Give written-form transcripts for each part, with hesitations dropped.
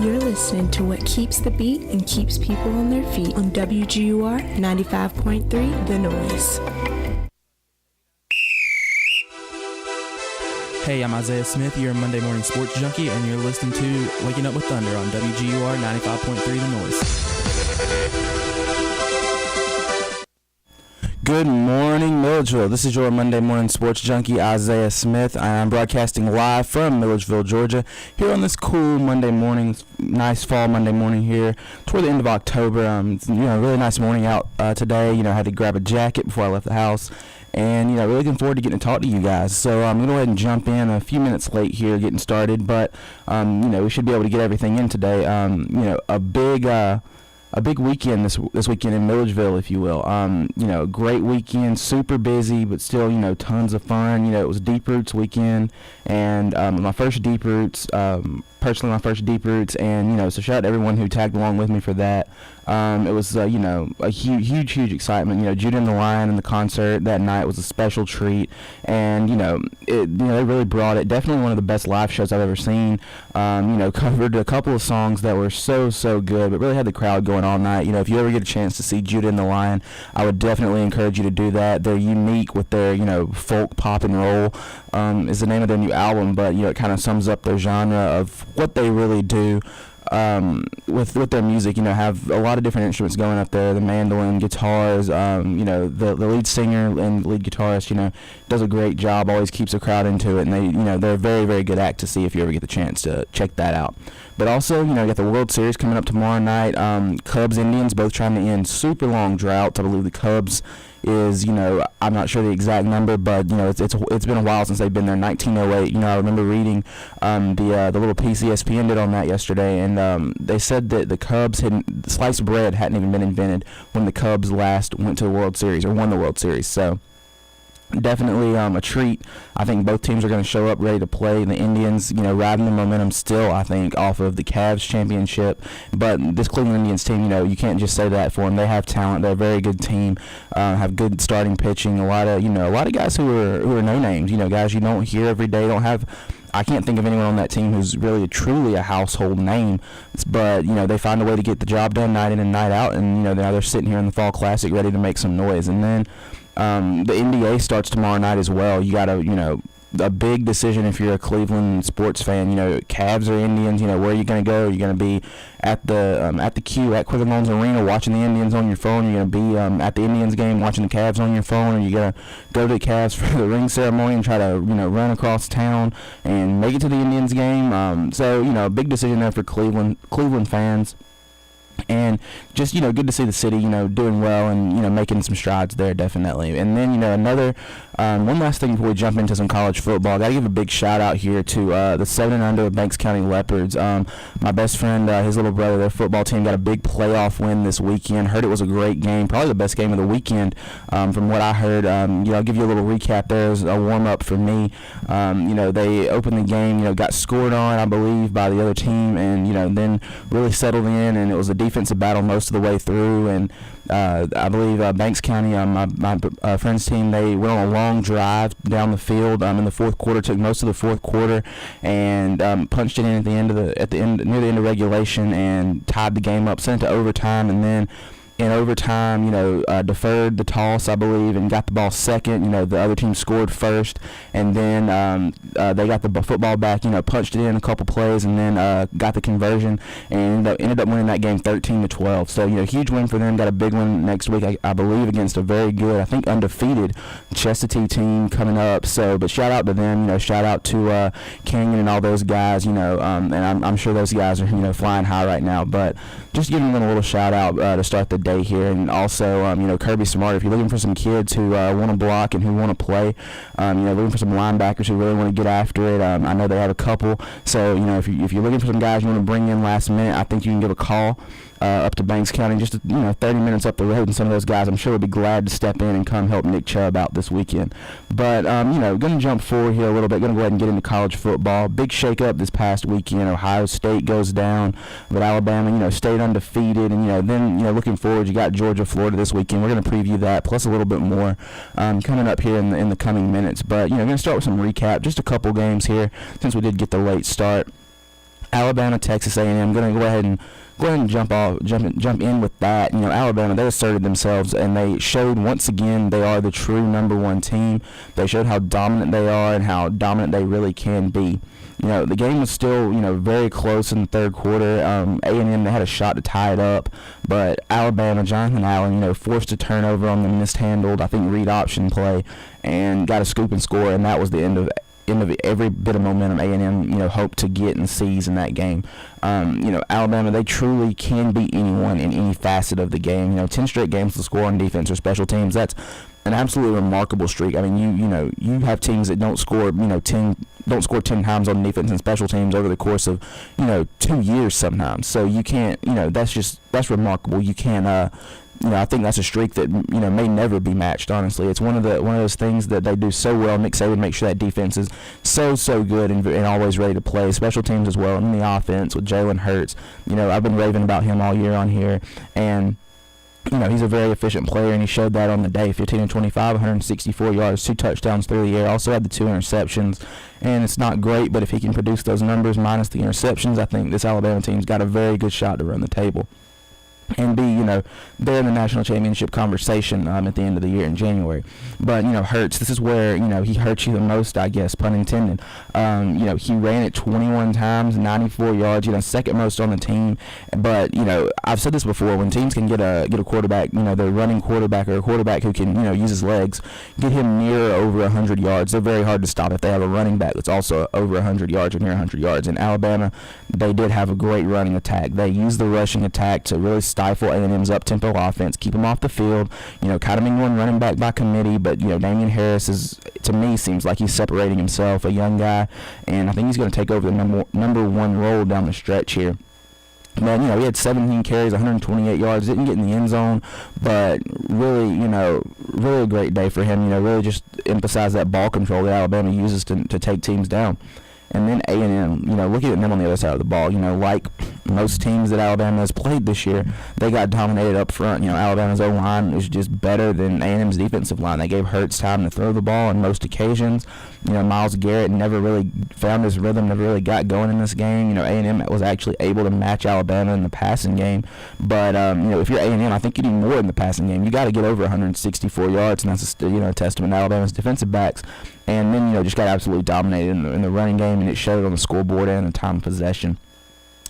You're listening to what keeps the beat and keeps people on their feet on WGUR 95.3 The Noise. Hey, I'm Isaiah Smith. You're a Monday Morning Sports Junkie, and you're listening to Waking Up with Thunder on WGUR 95.3 The Noise. Good morning, Milledgeville. This is your Monday Morning Sports Junkie, Isaiah Smith. I am broadcasting live from Milledgeville, Georgia, here on this cool Monday morning, nice fall Monday morning here toward the end of October. Really nice morning out today. I had to grab a jacket before I left the house, and really looking forward to getting to talk to you guys. So I'm going to go ahead and jump in a few minutes late here, getting started, but we should be able to get everything in today. A big weekend this weekend in Milledgeville, if you will. Great weekend, super busy, but still, tons of fun. It was Deep Roots weekend, and my first Deep Roots, personally my first Deep Roots, and so shout out to everyone who tagged along with me for that. It was a huge excitement. Judah and the Lion and the concert that night was a special treat, and they really brought it. Definitely one of the best live shows I've ever seen. Covered a couple of songs that were so good, but really had the crowd going all night. If you ever get a chance to see Judah and the Lion, I would definitely encourage you to do that. They're unique with their folk pop and roll is the name of their new album, but it kind of sums up their genre of what they really do. With their music, have a lot of different instruments going up there, the mandolin, guitars, the lead singer and lead guitarist, does a great job, always keeps the crowd into it, and they're a very, very good act to see if you ever get the chance to check that out. But also, you got the World Series coming up tomorrow night, Cubs, Indians, both trying to end super long droughts. I believe the Cubs is, I'm not sure the exact number, but it's been a while since they've been there. 1908. I remember reading the little piece ESPN did on that yesterday, and they said that the Cubs sliced bread hadn't even been invented when the Cubs last went to the World Series or won the World Series. So definitely a treat. I think both teams are going to show up ready to play. The Indians, riding the momentum still, I think, off of the Cavs championship. But this Cleveland Indians team, you can't just say that for them. They have talent. They're a very good team. Have good starting pitching. A lot of guys who are no names. Guys you don't hear every day. I can't think of anyone on that team who's really truly a household name, but they find a way to get the job done night in and night out, and now they're sitting here in the Fall Classic ready to make some noise. And then the NBA starts tomorrow night as well. You got a big decision if you're a Cleveland sports fan. Cavs or Indians. Where are you going to go? Are you going to be at the Q at Quicken Loans Arena watching the Indians on your phone? Are you going to be at the Indians game watching the Cavs on your phone? Or are you going to go to the Cavs for the ring ceremony and try to run across town and make it to the Indians game? So big decision there for Cleveland fans. And just, good to see the city, doing well and, making some strides there, definitely. And then, another, one last thing before we jump into some college football, I got to give a big shout out here to the 7-0 Banks County Leopards. My best friend, his little brother, their football team got a big playoff win this weekend. Heard it was a great game, probably the best game of the weekend, from what I heard. I'll give you a little recap there as a warm-up for me. They opened the game, got scored on, I believe, by the other team, and, then really settled in, and it was a defensive battle most of the way through, and I believe Banks County, my friend's team, they went on a long drive down the field in the fourth quarter, took most of the fourth quarter, and punched it in near the end of regulation, and tied the game up, sent it to overtime, and then in overtime, deferred the toss, I believe, and got the ball second. The other team scored first, and then they got the football back, punched it in a couple plays, and then got the conversion, and ended up winning that game 13-12. So, huge win for them. Got a big one next week, I believe, against a very good, I think, undefeated Chestatee team coming up. So, but shout out to them. Shout out to Canyon and all those guys. And I'm sure those guys are, flying high right now. But just giving them a little shout out to start the day here. And also, Kirby Smart, if you're looking for some kids who want to block and who want to play, looking for some linebackers who really want to get after it, I know they have a couple. So, if you're looking for some guys you want to bring in last minute, I think you can give a call up to Banks County, just 30 minutes up the road, and some of those guys I'm sure would be glad to step in and come help Nick Chubb out this weekend. But going to jump forward here a little bit, going to go ahead and get into college football. Big shakeup this past weekend. Ohio State goes down, but Alabama stayed undefeated, and then looking forward, you got Georgia, Florida this weekend. We're going to preview that plus a little bit more coming up here in the coming minutes. But going to start with some recap, just a couple games here since we did get the late start. Alabama, Texas A&M. I'm going to go ahead and jump in with that. Alabama, they asserted themselves, and they showed once again they are the true number one team. They showed how dominant they are and how dominant they really can be. The game was still, very close in the third quarter. A&M, they had a shot to tie it up, but Alabama, Jonathan Allen, forced a turnover on the mishandled, I think, read option play, and got a scoop and score, and that was the end of every bit of momentum A&M, hoped to get and seize in that game. Alabama, they truly can beat anyone in any facet of the game. 10 straight games to score on defense or special teams. That's an absolutely remarkable streak. I mean, you have teams that don't score 10 times on defense and special teams over the course of 2 years sometimes. So you can't, that's remarkable. You can't I think that's a streak that may never be matched. Honestly, it's one of those things that they do so well. Nick Saban makes sure that defense is so good and always ready to play. Special teams as well, and the offense with Jalen Hurts. I've been raving about him all year on here, and he's a very efficient player, and he showed that on the day. 15 and 25, 164 yards, 2 touchdowns through the air. Also had the 2 interceptions, and it's not great, but if he can produce those numbers minus the interceptions, I think this Alabama team's got a very good shot to run the table and be, they're in the national championship conversation at the end of the year in January. But, Hurts, this is where, he hurts you the most, I guess, pun intended. He ran it 21 times, 94 yards, second most on the team. But, I've said this before, when teams can get a quarterback, their running quarterback or a quarterback who can, use his legs, get him near or over 100 yards, they're very hard to stop if they have a running back that's also over 100 yards or near 100 yards. In Alabama, they did have a great running attack. They used the rushing attack to really stifle A&M's up-tempo offense, keep them off the field, kind of one running back by committee, but, Damian Harris to me, seems like he's separating himself, a young guy, and I think he's going to take over the number one role down the stretch here. But, he had 17 carries, 128 yards, didn't get in the end zone, but really, really a great day for him, really just emphasize that ball control that Alabama uses to take teams down. And then A&M, looking at them on the other side of the ball, like most teams that Alabama has played this year, they got dominated up front. Alabama's O-line was just better than A&M's defensive line. They gave Hurts time to throw the ball on most occasions. Myles Garrett never really found his rhythm, never really got going in this game. A&M was actually able to match Alabama in the passing game. But, if you're A&M, I think you need more in the passing game. You got to get over 164 yards, and that's a testament to Alabama's defensive backs. And then, just got absolutely dominated in the running game, and it showed on the scoreboard and the time of possession.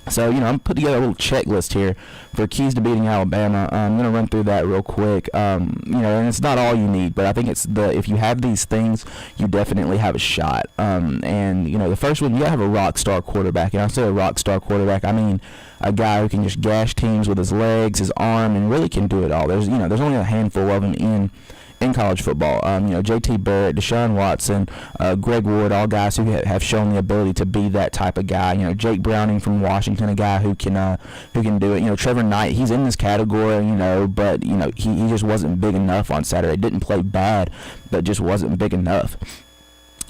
So, I'm putting together a little checklist here for keys to beating Alabama. I'm going to run through that real quick. And it's not all you need, but I think if you have these things, you definitely have a shot. The first one, you got to have a rock star quarterback. And I say a rock star quarterback, I mean a guy who can just gash teams with his legs, his arm, and really can do it all. There's only a handful of them in college football. J.T. Barrett, Deshaun Watson, Greg Ward, all guys who have shown the ability to be that type of guy. Jake Browning from Washington, a guy who can do it. Trevor Knight, he's in this category, but he just wasn't big enough on Saturday. Didn't play bad, but just wasn't big enough.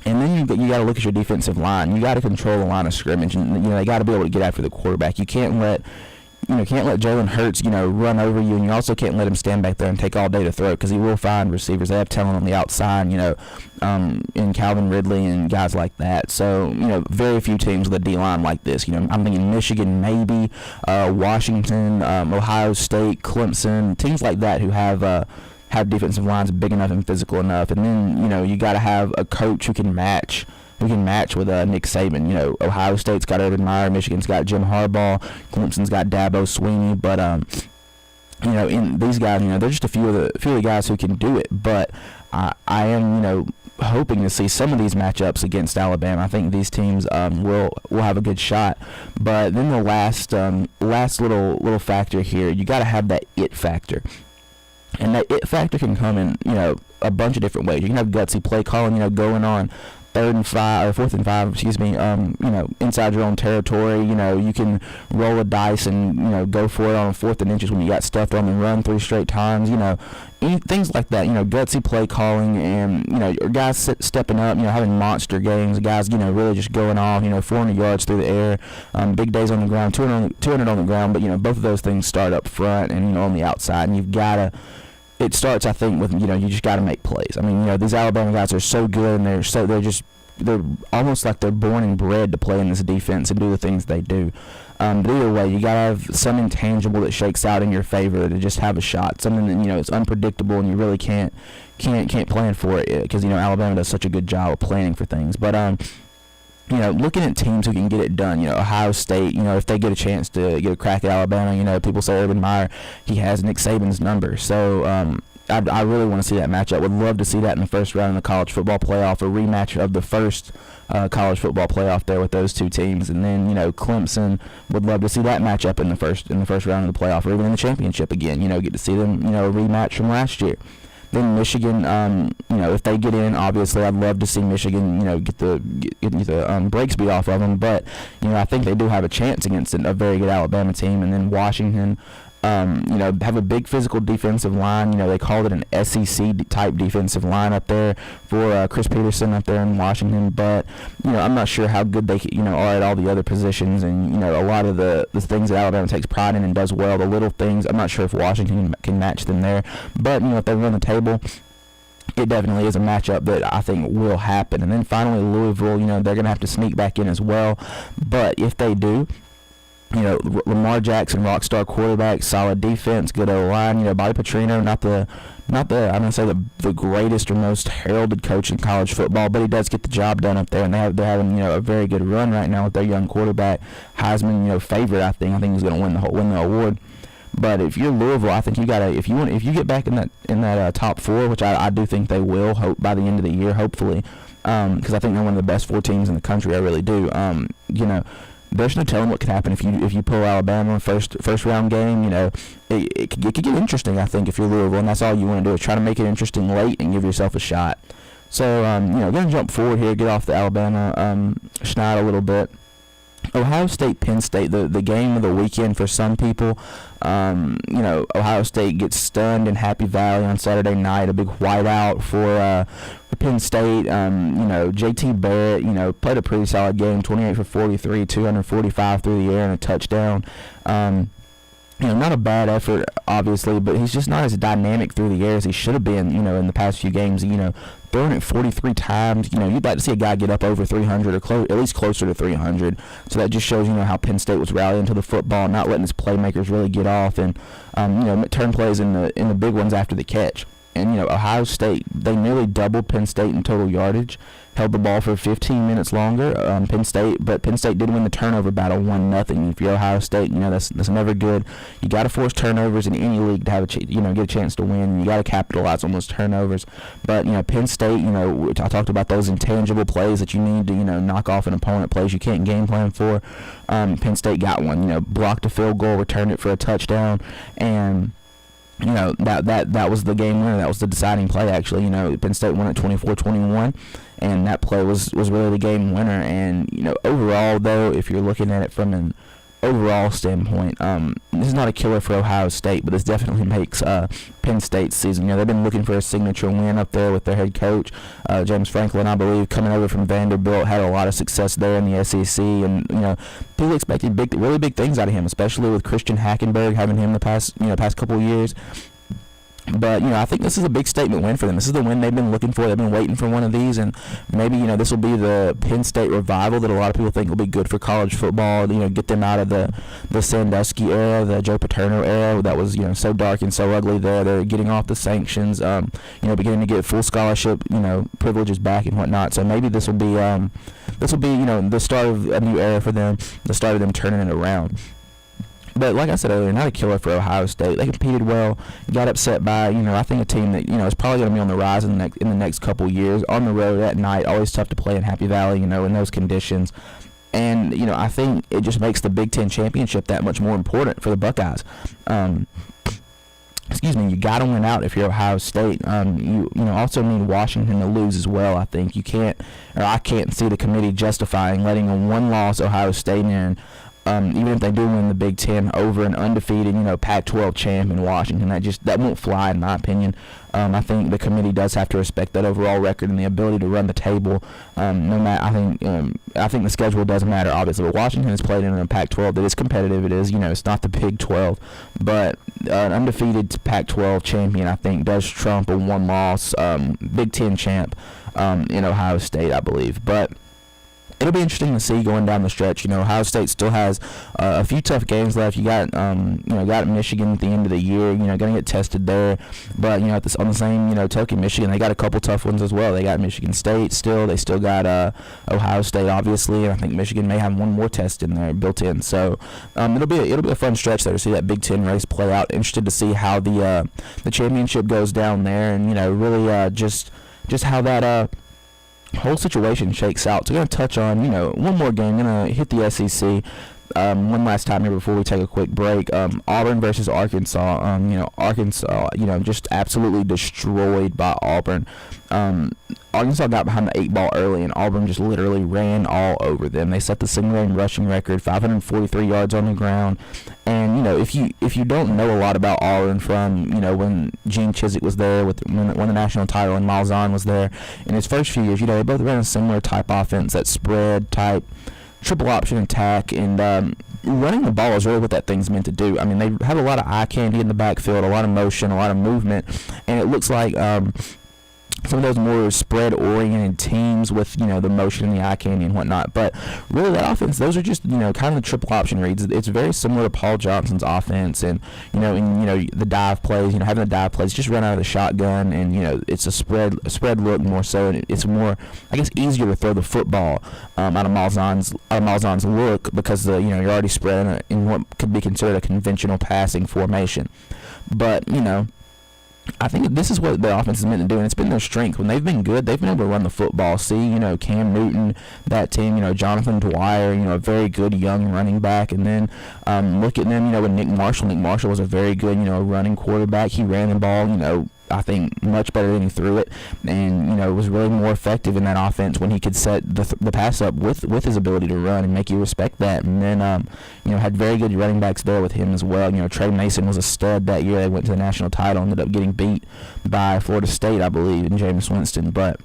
And then you got to look at your defensive line. You got to control the line of scrimmage, and they got to be able to get after the quarterback. You can't let Jalen Hurts, run over you, and you also can't let him stand back there and take all day to throw, because he will find receivers. They have talent on the outside, in Calvin Ridley and guys like that. So, very few teams with a D-line like this. I'm thinking Michigan, maybe, Washington, Ohio State, Clemson, teams like that who have defensive lines big enough and physical enough. And then, you got to have a coach who can match with Nick Saban. Ohio State's got Urban Meyer, Michigan's got Jim Harbaugh, Clemson's got Dabo Swinney, but in these guys, they're just a few of the guys who can do it. But I am, hoping to see some of these matchups against Alabama. I think these teams will have a good shot. But then the last little factor here, you got to have that it factor. And that it factor can come in, a bunch of different ways. You can have gutsy play calling, going on 4th and 5, inside your own territory. You can roll a dice and, go for it on 4th and inches when you got stuffed on the run 3 straight times, things like that, gutsy play calling, and, guys stepping up, having monster games, guys, really just going off, 400 yards through the air, big days on the ground, 200 on the ground, but, both of those things start up front and, on the outside, and you've got to, it starts, I think, with, you just got to make plays. I mean, these Alabama guys are so good, and they're just they're almost like they're born and bred to play in this defense and do the things they do. But either way, you gotta have some intangible that shakes out in your favor to just have a shot. Something that it's unpredictable and you really can't plan for it because Alabama does such a good job of planning for things. But looking at teams who can get it done, Ohio State, if they get a chance to get a crack at Alabama, people say Urban Meyer, he has Nick Saban's number. So I really want to see that matchup. Would love to see that in the first round of the college football playoff, a rematch of the first college football playoff there with those two teams. And then, Clemson, would love to see that matchup in the first round of the playoff, or even in the championship again. Get to see them, a rematch from last year. Then Michigan, if they get in, obviously I'd love to see Michigan, get the brakes beat off of them. But, I think they do have a chance against a very good Alabama team. And then Washington, have a big physical defensive line. They called it an SEC type defensive line up there for Chris Peterson up there in Washington. But I'm not sure how good they are at all the other positions, and a lot of the things that Alabama takes pride in and does well, the little things. I'm not sure if Washington can match them there. But if they run the table, it definitely is a matchup that I think will happen. And then finally Louisville, they're going to have to sneak back in as well. But if they do, Lamar Jackson, rockstar quarterback, solid defense, good O-line. Bobby Petrino, not the I'm gonna say the greatest or most heralded coach in college football, but he does get the job done up there, and they're having a very good run right now with their young quarterback, Heisman favorite. I think he's gonna win the award. But if you're Louisville, I think you gotta if you get back in that top four, which I do think they will, hope by the end of the year, hopefully, because I think they're one of the best 4 teams in the country. I really do. There's no telling what could happen if you pull Alabama first round game. It could get interesting. I think if you're Louisville, and that's all you want to do is try to make it interesting late and give yourself a shot. So gonna jump forward here, get off the Alabama schneid a little bit. Ohio State, Penn State, the game of the weekend for some people. Ohio State gets stunned in Happy Valley on Saturday night, a big whiteout for Penn State. JT Barrett, played a pretty solid game, 28 for 43, 245 through the air and a touchdown. Not a bad effort, obviously, but he's just not as dynamic through the air as he should have been, in the past few games. Throwing it 43 times, you'd like to see a guy get up over 300 or at least closer to 300. So that just shows, how Penn State was rallying to the football, not letting his playmakers really get off, and turn plays in the big ones after the catch. And Ohio State, they nearly doubled Penn State in total yardage, held the ball for 15 minutes longer. Penn State did win the turnover battle 1-0. If you're Ohio State, that's never good. You got to force turnovers in any league to have get a chance to win. You got to capitalize on those turnovers. But Penn State, I talked about those intangible plays that you need to knock off an opponent, plays you can't game plan for. Penn State got one. Blocked a field goal, returned it for a touchdown, and that was the game winner. That was the deciding play, actually. Penn State won at 24-21, and that play was really the game winner. And, overall, though, if you're looking at it from an overall standpoint, this is not a killer for Ohio State, but this definitely makes Penn State's season. They've been looking for a signature win up there with their head coach, James Franklin, I believe, coming over from Vanderbilt, had a lot of success there in the SEC, and people expected really big things out of him, especially with Christian Hackenberg having him the past couple of years. But, I think this is a big statement win for them. This is the win they've been looking for. They've been waiting for one of these, and maybe, this will be the Penn State revival that a lot of people think will be good for college football. Get them out of the Sandusky era, the Joe Paterno era that was, so dark and so ugly there. They're getting off the sanctions, beginning to get full scholarship, privileges back and whatnot. So maybe this will be, the start of a new era for them, the start of them turning it around. But like I said earlier, not a killer for Ohio State. They competed well, got upset by, I think a team that, is probably going to be on the rise in the next couple years. On the road at night, always tough to play in Happy Valley, in those conditions. And, I think it just makes the Big Ten championship that much more important for the Buckeyes. You got to win out if you're Ohio State. You also need Washington to lose as well. I think I can't see the committee justifying letting a one-loss Ohio State in, even if they do win the Big Ten, over an undefeated, Pac-12 champ in Washington. That won't fly, in my opinion. I think the committee does have to respect that overall record and the ability to run the table. I think the schedule doesn't matter, obviously. But Washington has played in a Pac-12 that is competitive. It is, it's not the Big 12, but an undefeated Pac-12 champion, I think, does trump a one-loss Big Ten champ. in Ohio State, I believe. But it'll be interesting to see going down the stretch. Ohio State still has a few tough games left. You got got Michigan at the end of the year. Going to get tested there, but on the same token, Michigan, they got a couple tough ones as well. They got Michigan State still. They still got Ohio State, obviously, and I think Michigan may have one more test in there built in. So it'll be a fun stretch there to see that Big Ten race play out. Interested to see how the championship goes down there, and really just how that whole situation shakes out. So we're going to touch on, one more game. Going to hit the SEC one last time here before we take a quick break. Auburn versus Arkansas. Arkansas, just absolutely destroyed by Auburn. Arkansas got behind the 8 ball early, and Auburn just literally ran all over them. They set the single-game rushing record, 543 yards on the ground. And if you don't know a lot about Auburn from when Gene Chizik was there, when won the national title, and Malzahn was there in his first few years, they both ran a similar type offense, that spread type, triple option attack, and running the ball is really what that thing's meant to do. I mean, they have a lot of eye candy in the backfield, a lot of motion, a lot of movement, and it looks like some of those more spread-oriented teams with, the motion and the eye candy and whatnot. But really that offense, those are just, kind of the triple option reads. It's very similar to Paul Johnson's offense, and, the dive plays, having the dive plays, just run out of the shotgun, and, it's a spread look more so, and it's more, I guess, easier to throw the football out of Malzahn's look because, you're already spread in what could be considered a conventional passing formation. But, I think this is what the offense is meant to do, and it's been their strength. When they've been good, they've been able to run the football. See, Cam Newton, that team, Jonathan Dwyer, a very good young running back. And then look at them, with Nick Marshall. Nick Marshall was a very good, running quarterback. He ran the ball, I think much better than he threw it, and was really more effective in that offense when he could set the pass up with his ability to run and make you respect that. And then had very good running backs there with him as well. Trey Mason was a stud that year. They went to the national title, ended up getting beat by Florida State, I believe, and Jameis Winston. But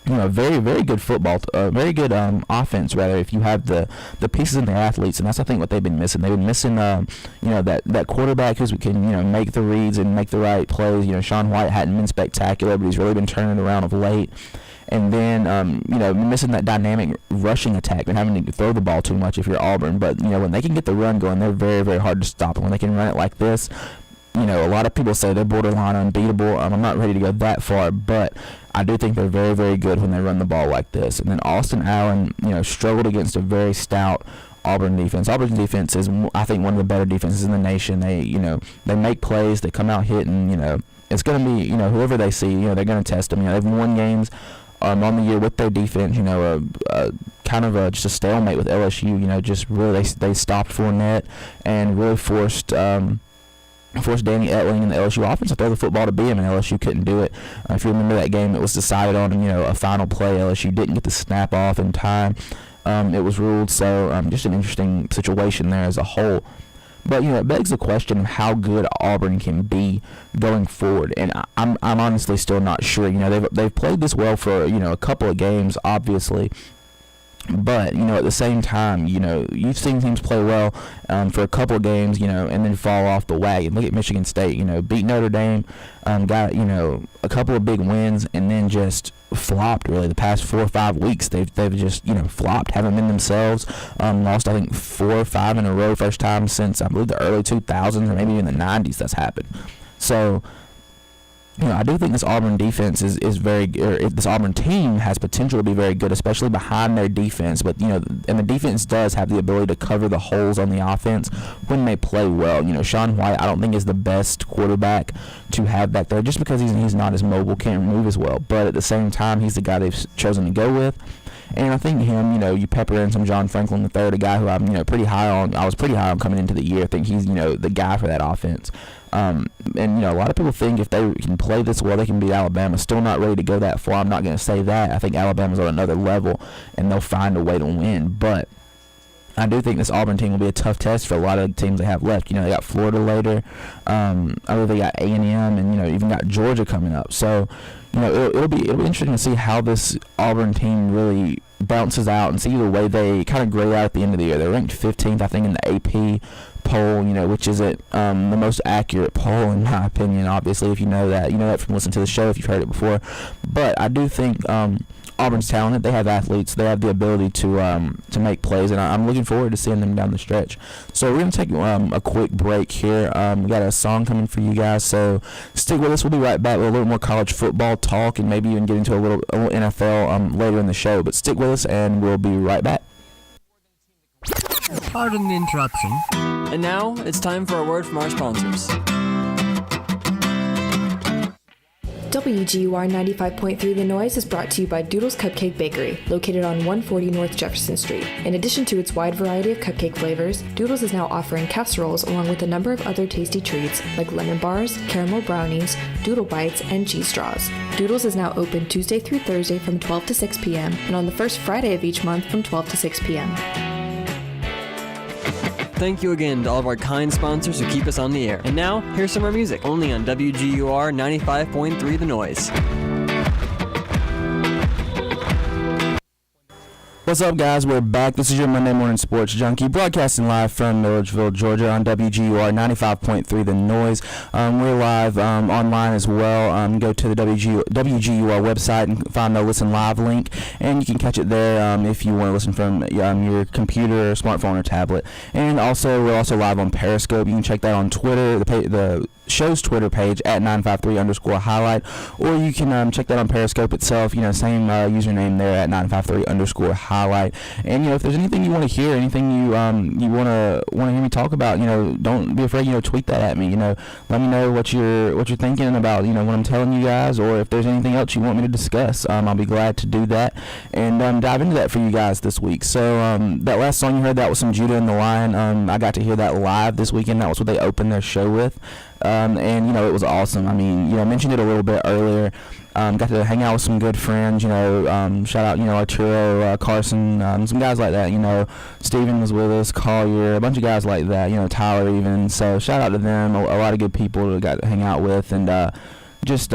very, very good football, very good offense, rather, if you have the pieces and the athletes, and that's, I think, what they've been missing. They've been missing, that quarterback who can, make the reads and make the right plays. Sean White hadn't been spectacular, but he's really been turning it around of late. And then, missing that dynamic rushing attack and having to throw the ball too much if you're Auburn. But, when they can get the run going, they're very, very hard to stop. And when they can run it like this, a lot of people say they're borderline unbeatable. I'm not ready to go that far, but I do think they're very, very good when they run the ball like this. And then Austin Allen, struggled against a very stout Auburn defense. Auburn's defense is, I think, one of the better defenses in the nation. They, they make plays, they come out hitting. It's going to be, whoever they see, they're going to test them. They've won games on the year with their defense. Kind of just a stalemate with LSU. Just really they stopped Fournette and really forced Danny Etling and the LSU offense to throw the football to beat him, and LSU couldn't do it. If you remember that game, it was decided on a final play. LSU didn't get the snap off in time. It was ruled, so just an interesting situation there as a whole. But it begs the question of how good Auburn can be going forward, and I'm honestly still not sure. They've played this well for a couple of games, obviously. But, at the same time, you've seen teams play well for a couple of games, and then fall off the wagon. Look at Michigan State, beat Notre Dame, got, a couple of big wins, and then just flopped, really. The past 4 or 5 weeks, they've just, flopped, haven't been themselves. Lost, I think, 4 or 5 in a row, first time since, I believe, the early 2000s, or maybe even the 90s that's happened. So, I do think this Auburn defense is very, this Auburn team has potential to be very good, especially behind their defense. But, and the defense does have the ability to cover the holes on the offense when they play well. Sean White, I don't think is the best quarterback to have back there just because he's not as mobile, can't move as well. But at the same time, he's the guy they've chosen to go with. And I think him, you pepper in some John Franklin III, a guy who I'm, pretty high on. I was pretty high on coming into the year. I think he's, the guy for that offense. And, a lot of people think if they can play this well, they can beat Alabama. Still not ready to go that far. I'm not going to say that. I think Alabama's on another level, and they'll find a way to win. But I do think this Auburn team will be a tough test for a lot of the teams they have left. They got Florida later. I believe they got A&M, and, even got Georgia coming up. So, it'll be interesting to see how this Auburn team really bounces out and see the way they kind of grade out at the end of the year. They're ranked 15th, I think, in the AP poll, which isn't the most accurate poll in my opinion. Obviously, if you know that from listening to the show, if you've heard it before. But I do think Auburn's talented. They have athletes. They have the ability to make plays, and I'm looking forward to seeing them down the stretch. So we're gonna take a quick break here. We got a song coming for you guys, so stick with us. We'll be right back with a little more college football talk, and maybe even get into a little NFL later in the show. But stick with us, and we'll be right back. Pardon the interruption. And now it's time for a word from our sponsors. WGUR 95.3 The Noise is brought to you by Doodle's Cupcake Bakery, located on 140 North Jefferson Street. In addition to its wide variety of cupcake flavors, Doodle's is now offering casseroles along with a number of other tasty treats like lemon bars, caramel brownies, doodle bites, and cheese straws. Doodle's is now open Tuesday through Thursday from 12 to 6 p.m. and on the first Friday of each month from 12 to 6 p.m. Thank you again to all of our kind sponsors who keep us on the air. And now, here's some more music, only on WGUR 95.3 The Noise. What's up, guys? We're back. This is your Monday Morning Sports Junkie, broadcasting live from Milledgeville, Georgia on WGUR 95.3 The Noise. We're live online as well. Go to the WGUR website and find the Listen Live link, and you can catch it there if you want to listen from your computer, smartphone, or tablet. And also, we're also live on Periscope. You can check that on Twitter, the show's Twitter page at 953_highlight, or you can check that on Periscope itself, same username there at 953_highlight. And if there's anything you want to hear, anything you want to hear me talk about, don't be afraid, tweet that at me. Let me know what you're thinking about, what I'm telling you guys, or if there's anything else you want me to discuss. I'll be glad to do that and dive into that for you guys this week. So that last song you heard, that was some Judah and the Lion. I got to hear that live this weekend. That was what they opened their show with. And it was awesome. I mean, I mentioned it a little bit earlier. Got to hang out with some good friends, shout out, Arturo, Carson, some guys like that, Steven was with us, Collier, a bunch of guys like that, Tyler even. So shout out to them, a lot of good people that got to hang out with, and just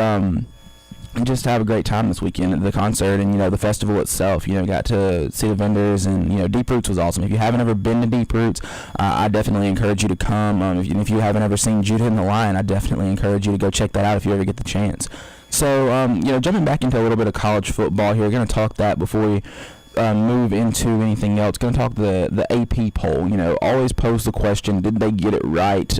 have a great time this weekend at the concert and, the festival itself. Got to see the vendors, and, Deep Roots was awesome. If you haven't ever been to Deep Roots, I definitely encourage you to come. If you haven't ever seen Judah and the Lion, I definitely encourage you to go check that out if you ever get the chance. So, jumping back into a little bit of college football here, we're going to talk that before we move into anything else. Going to talk the AP poll. Always pose the question, did they get it right?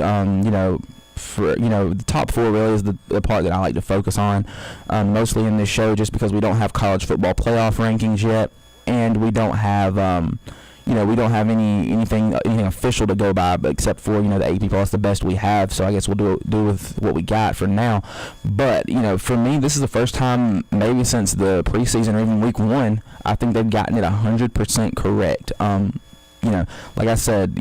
For the top four really is the part that I like to focus on mostly in this show, just because we don't have college football playoff rankings yet, and we don't have we don't have anything official to go by, but except for the AP poll. It's the best we have, so I guess we'll do with what we got for now. But for me, this is the first time maybe since the preseason or even week 1 I think they've gotten it 100% correct. Like I said,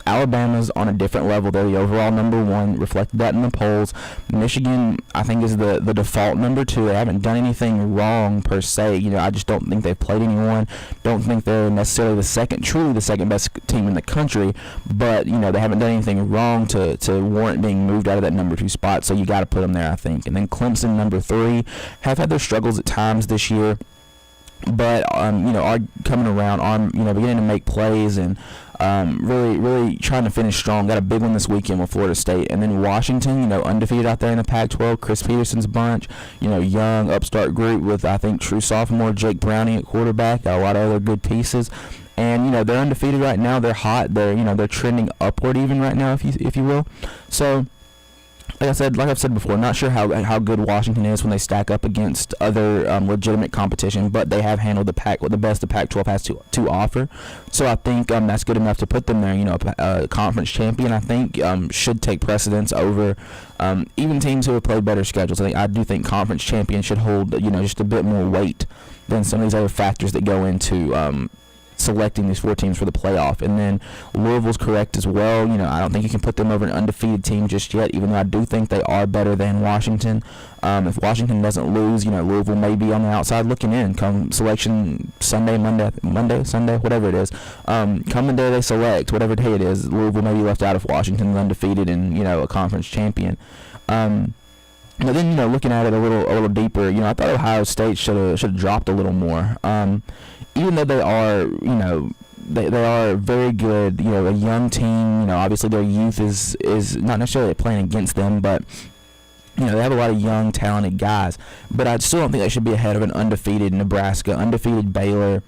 Alabama's on a different level. They're the overall number 1, reflected that in the polls. Michigan, I think, is the default number 2. They haven't done anything wrong per se. I just don't think they've played anyone. Don't think they're necessarily truly the second best team in the country. But, they haven't done anything wrong to warrant being moved out of that number 2 spot. So you got to put them there, I think. And then Clemson, number 3, have had their struggles at times this year, but are coming around, are beginning to make plays, and really trying to finish strong. Got a big one this weekend with Florida State. And then Washington, undefeated out there in the Pac-12. Chris Peterson's bunch, young upstart group with, I think, true sophomore Jake Browning at quarterback. Got a lot of other good pieces. And they're undefeated right now. They're hot. They're trending upward even right now, if you will. So, like I've said before, not sure how good Washington is when they stack up against other legitimate competition, but they have handled the best the Pac-12 has to offer. So I think that's good enough to put them there. A conference champion, I think, should take precedence over even teams who have played better schedules. I do think conference champions should hold just a bit more weight than some of these other factors that go into selecting these 4 teams for the playoff. And then Louisville's correct as well. I don't think you can put them over an undefeated team just yet, even though I do think they are better than Washington. If Washington doesn't lose, Louisville may be on the outside looking in come selection Sunday, whatever it is. Come the day they select, whatever day it is, Louisville may be left out if Washington's undefeated and, a conference champion. But then, looking at it a little deeper, I thought Ohio State should have dropped a little more. Even though they are, they are very good, a young team. Obviously their youth is not necessarily playing against them, but they have a lot of young, talented guys. But I still don't think they should be ahead of an undefeated Nebraska, undefeated Baylor.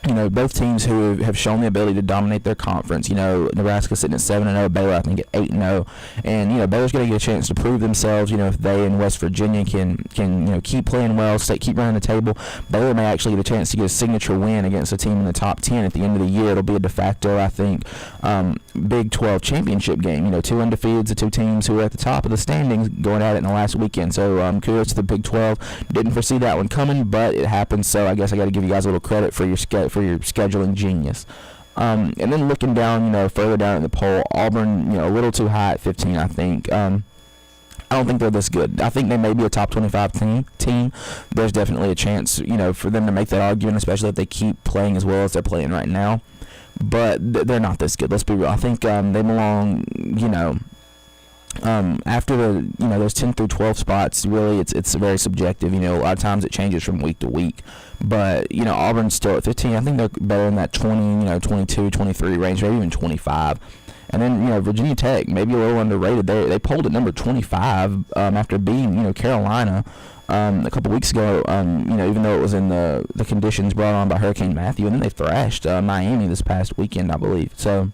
Both teams who have shown the ability to dominate their conference. Nebraska sitting at 7-0, Baylor I think at 8-0, and Baylor's going to get a chance to prove themselves. If they in West Virginia can keep playing well, keep running the table, Baylor may actually get a chance to get a signature win against a team in the top 10 at the end of the year. It'll be a de facto, I think, Big 12 championship game. Two undefeateds, the two teams who are at the top of the standings going at it in the last weekend. So kudos to the Big 12. Didn't foresee that one coming, but it happened. So I guess I got to give you guys a little credit for your scheduling genius. And then looking down, further down in the poll, Auburn, a little too high at 15, I think. I don't think they're this good. I think they may be a top 25 team. There's definitely a chance, for them to make that argument, especially if they keep playing as well as they're playing right now. But they're not this good. Let's be real. I think they belong, after the those 10 through 12 spots, really it's very subjective. A lot of times it changes from week to week. But Auburn's still at 15. I think they're better in that 20, 22, 23 range, maybe even 25. And then Virginia Tech, maybe a little underrated. They polled at number 25 after beating Carolina a couple weeks ago. Even though it was in the conditions brought on by Hurricane Matthew, and then they thrashed Miami this past weekend, I believe. So.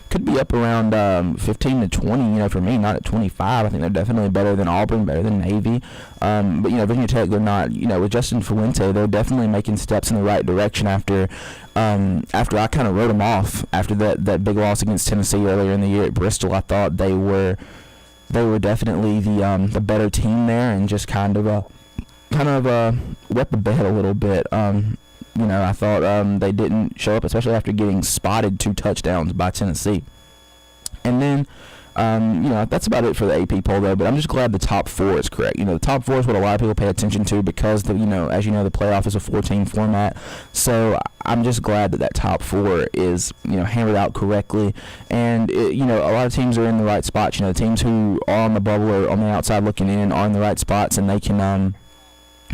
Could be up around 15 to 20, for me, not at 25. I think they're definitely better than Auburn, better than Navy. But, Virginia Tech, they're not, with Justin Fuente, they're definitely making steps in the right direction after I kind of wrote them off after that big loss against Tennessee earlier in the year at Bristol. I thought they were definitely the better team there, and just kind of wet the bed a little bit. I thought they didn't show up, especially after getting spotted 2 touchdowns by Tennessee. And then, that's about it for the AP poll, though. But I'm just glad the top 4 is correct. The top 4 is what a lot of people pay attention to because, as the playoff is a 4-team format. So I'm just glad that top 4 is, hammered out correctly. And, a lot of teams are in the right spots. The teams who are on the bubble or on the outside looking in are in the right spots, and they can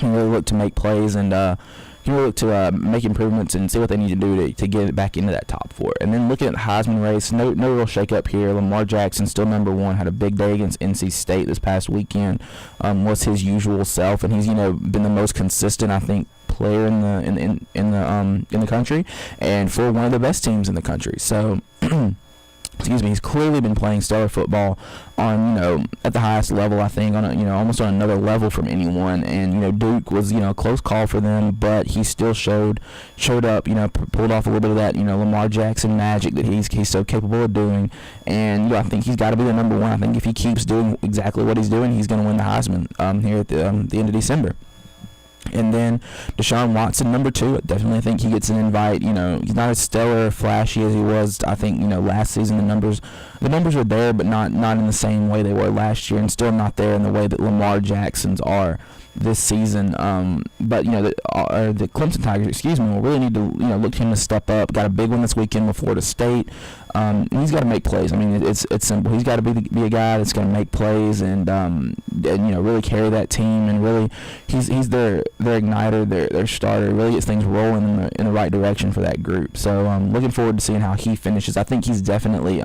really look to make plays and, look to make improvements and see what they need to do to get it back into that top 4. And then looking at the Heisman race, no real shake-up here. Lamar Jackson still number 1, had a big day against NC State this past weekend. Was his usual self, and he's been the most consistent, I think, player in the country, and for one of the best teams in the country. So. He's clearly been playing stellar football on, at the highest level, I think, on almost on another level from anyone. And, Duke was, a close call for them, but he still showed up, pulled off a little bit of that, Lamar Jackson magic that he's so capable of doing. And, I think he's got to be the number 1. I think if he keeps doing exactly what he's doing, he's going to win the Heisman here at the end of December. And then Deshaun Watson, number 2. I definitely think he gets an invite. He's not as stellar or flashy as he was, I think, last season. The numbers are there, but not in the same way they were last year, and still not there in the way that Lamar Jackson's are this season. But the Clemson Tigers, will really need to look to him to step up. Got a big one this weekend with Florida State. He's got to make plays. I mean, it's simple. He's got to be a guy that's going to make plays and really carry that team. And really, he's their igniter, their starter. Really gets things rolling in the right direction for that group. So looking forward to seeing how he finishes. I think he's definitely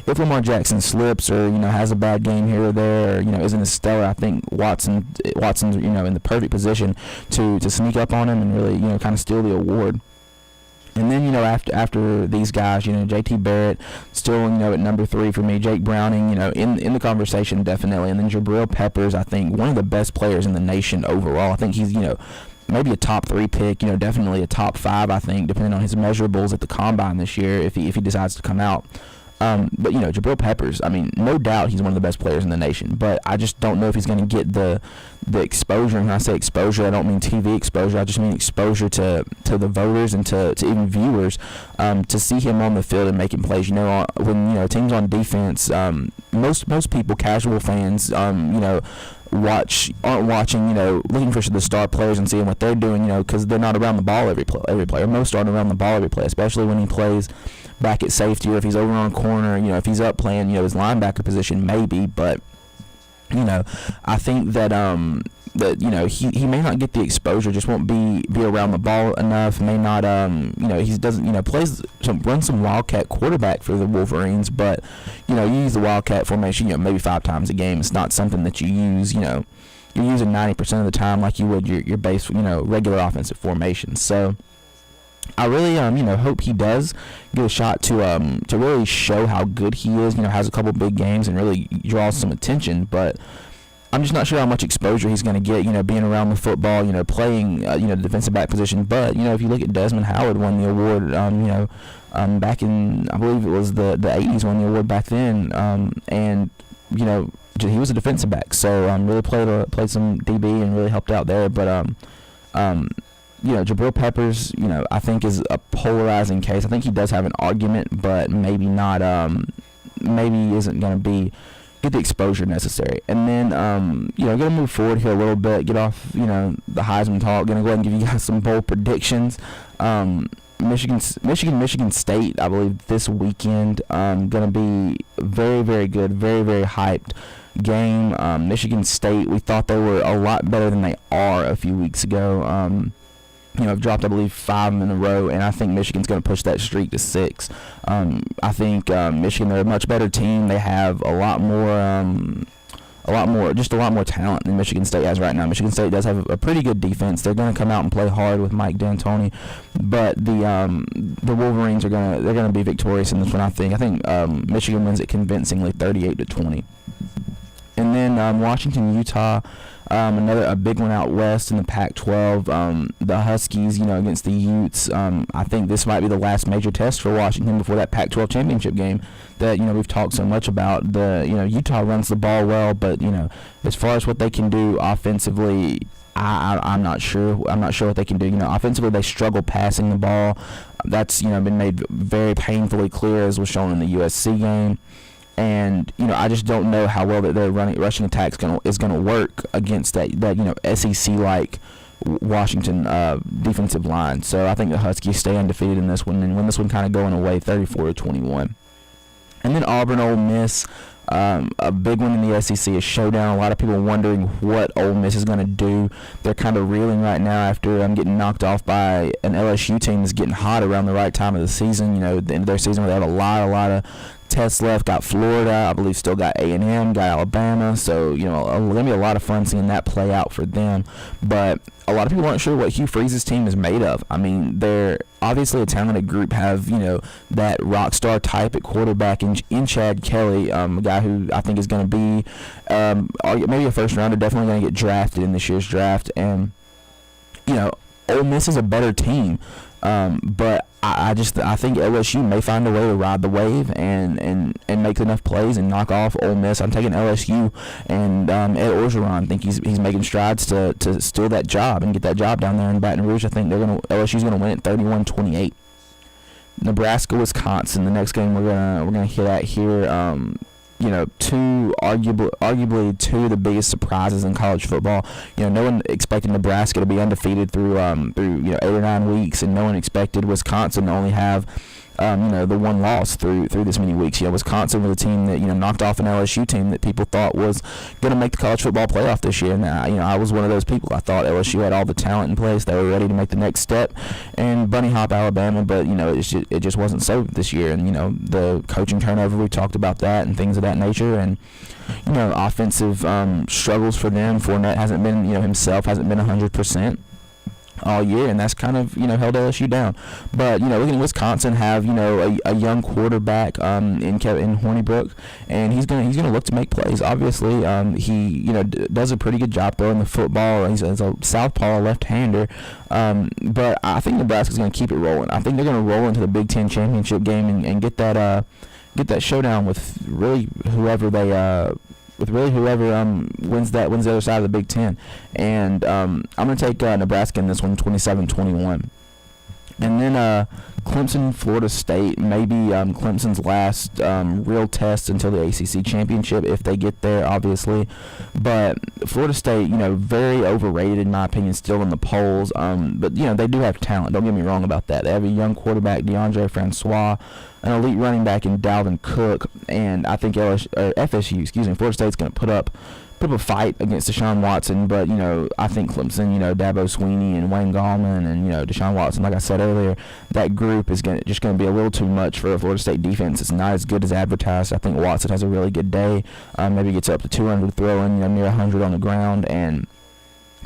if Lamar Jackson slips or has a bad game here or there, or isn't as stellar, I think Watson's in the perfect position to sneak up on him and really kind of steal the award. And then, after these guys, J.T. Barrett still, at number 3 for me. Jake Browning, in the conversation, definitely. And then Jabril Peppers, I think, one of the best players in the nation overall. I think he's, maybe a top 3 pick, definitely a top 5, I think, depending on his measurables at the Combine this year if he decides to come out. But, Jabril Peppers, I mean, no doubt he's one of the best players in the nation. But I just don't know if he's going to get the exposure. And when I say exposure, I don't mean TV exposure. I just mean exposure to the voters and to even viewers to see him on the field and making plays. When, teams on defense, most people, casual fans, aren't watching, looking for the star players and seeing what they're doing, because they're not around the ball every play. Or most aren't around the ball every play, especially when he plays back at safety or if he's over on corner, if he's up playing, his linebacker position maybe, but I think that that he may not get the exposure, just won't be around the ball enough. May not he doesn't runs some wildcat quarterback for the Wolverines, but you use the wildcat formation maybe 5 times a game. It's not something that you use you're using 90% of the time like you would your base regular offensive formation. So I really hope he does get a shot to really show how good he is. Has a couple big games and really draws some attention, but I'm just not sure how much exposure he's going to get, being around the football, playing, the defensive back position. But, if you look at Desmond Howard won the award, back in, I believe it was the 80s, won the award back then. And, he was a defensive back. So, really played some DB and really helped out there. But, Jabril Peppers, I think is a polarizing case. I think he does have an argument, but maybe not, maybe isn't going to get the exposure necessary. And then, going to move forward here a little bit, get off, the Heisman talk. Going to go ahead and give you guys some bold predictions. Michigan State, I believe, this weekend, going to be very, very good, very, very hyped game. Michigan State, we thought they were a lot better than they are a few weeks ago. Have dropped, I believe, 5 in a row, and I think Michigan's going to push that streak to 6. I think Michigan, they're a much better team. They have a lot more talent than Michigan State has right now. Michigan State does have a pretty good defense. They're going to come out and play hard with Mike D'Antoni, but the Wolverines they're going to be victorious in this one. I think Michigan wins it convincingly, 38-20. And then Washington, Utah. A big one out west in the Pac-12. The Huskies, against the Utes. I think this might be the last major test for Washington before that Pac-12 championship game that we've talked so much about. Utah runs the ball well, but as far as what they can do offensively, I'm not sure. I'm not sure what they can do. Offensively they struggle passing the ball. That's been made very painfully clear, as was shown in the USC game. And I just don't know how well that their rushing attack is gonna work against that SEC like Washington defensive line. So I think the Huskies stay undefeated in this one and win this one kind of going away 34-21. And then Auburn, Ole Miss. A big one in the SEC, a showdown. A lot of people wondering what Ole Miss is going to do. They're kind of reeling right now after getting knocked off by an LSU team that's getting hot around the right time of the season. The end of their season where they have a lot of tests left. Got Florida, I believe, still got A&M, got Alabama. So going to be a lot of fun seeing that play out for them. But a lot of people aren't sure what Hugh Freeze's team is made of. I mean, they're obviously a talented group. Have that rock star type at quarterback in Chad Kelly, a guy who I think is going to be maybe a first rounder, definitely going to get drafted in this year's draft. And Ole Miss is a better team, but I think LSU may find a way to ride the wave and make enough plays and knock off Ole Miss. I'm taking LSU, and Ed Orgeron. I think he's making strides to steal that job and get that job down there in Baton Rouge. I think LSU's going to win it 31-28. Nebraska, Wisconsin. The next game we're gonna hit at here. Arguably two of the biggest surprises in college football. No one expected Nebraska to be undefeated through 8 or 9 weeks, and no one expected Wisconsin to only have the one loss through this many weeks. Wisconsin was a team that knocked off an LSU team that people thought was going to make the college football playoff this year. And I was one of those people. I thought LSU had all the talent in place. They were ready to make the next step and bunny hop Alabama, but it just wasn't so this year. And the coaching turnover, we talked about that and things of that nature, and offensive struggles for them. Fournette hasn't been himself hasn't been 100% all year, and that's kind of held LSU down. But looking at Wisconsin, have a young quarterback in Hornibrook, and he's gonna look to make plays. Obviously, he does a pretty good job throwing the football. He's a southpaw left-hander, but I think Nebraska's gonna keep it rolling. I think they're gonna roll into the Big Ten championship game and get that showdown with really whoever wins the other side of the Big Ten. And I'm going to take Nebraska in this one, 27-21. And then Clemson, Florida State, maybe Clemson's last real test until the ACC championship, if they get there, obviously. But Florida State, very overrated in my opinion, still in the polls. But they do have talent. Don't get me wrong about that. They have a young quarterback, DeAndre Francois, an elite running back in Dalvin Cook, and I think Florida State's going to put up put up a fight against Deshaun Watson, but, I think Clemson, Dabo Sweeney and Wayne Gallman and, Deshaun Watson, like I said earlier, that group is just going to be a little too much for a Florida State defense. It's not as good as advertised. I think Watson has a really good day, maybe gets up to 200 throwing, near 100 on the ground, and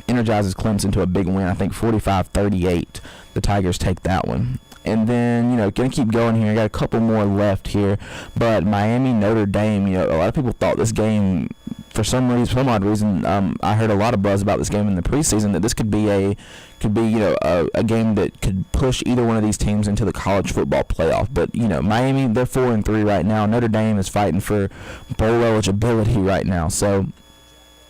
energizes Clemson to a big win. I think 45-38. The Tigers take that one. And then, going to keep going here. I got a couple more left here. But Miami, Notre Dame, a lot of people thought this game, for some odd reason, I heard a lot of buzz about this game in the preseason, that this could be a game that could push either one of these teams into the college football playoff. But, Miami, they're 4-3 right now. Notre Dame is fighting for bowl eligibility right now. So,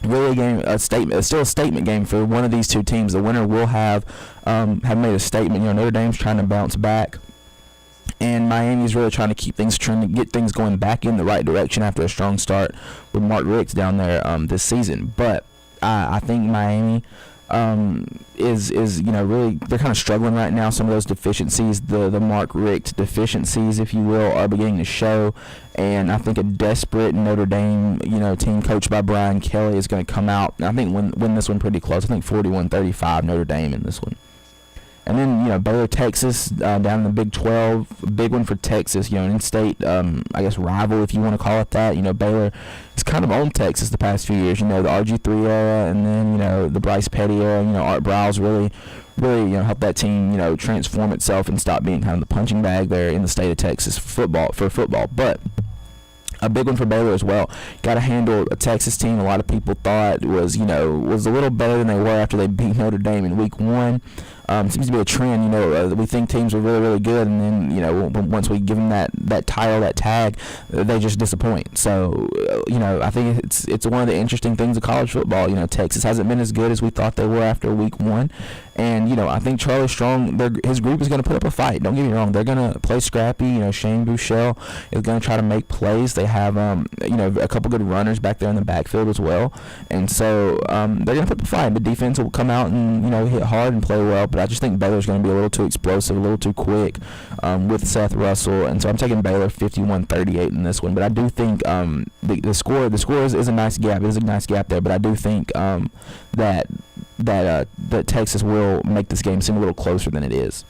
really still a statement game for one of these two teams. The winner will have made a statement. Notre Dame's trying to bounce back, and Miami's really trying to get things going back in the right direction after a strong start with Mark Richt down there this season. But I think Miami is really, they're kind of struggling right now. Some of those deficiencies, the Mark Richt deficiencies, if you will, are beginning to show. And I think a desperate Notre Dame, team coached by Brian Kelly is going to come out. I think win this one pretty close. I think 41-35 Notre Dame in this one. And then, Baylor, Texas, down in the Big 12, a big one for Texas, an in-state, rival, if you want to call it that. Baylor has kind of owned Texas the past few years, the RG3 era, and then, the Bryce Petty era. Art Briles really helped that team, transform itself and stop being kind of the punching bag there in the state of Texas for football. But a big one for Baylor as well. Got to handle a Texas team a lot of people thought was a little better than they were after they beat Notre Dame in week 1. Seems to be a trend. We think teams are really, really good, and then once we give them that title, that tag, they just disappoint. So I think it's one of the interesting things of college football. Texas hasn't been as good as we thought they were after week 1, and I think Charlie Strong, his group is going to put up a fight. Don't get me wrong; they're going to play scrappy. Shane Buechele is going to try to make plays. They have a couple good runners back there in the backfield as well, and so they're going to put up a fight. The defense will come out and hit hard and play well, but I just think Baylor's going to be a little too explosive, a little too quick with Seth Russell, and so I'm taking Baylor 51-38 in this one. But I do think the score is a nice gap. It is a nice gap there, but I do think that Texas will make this game seem a little closer than it is.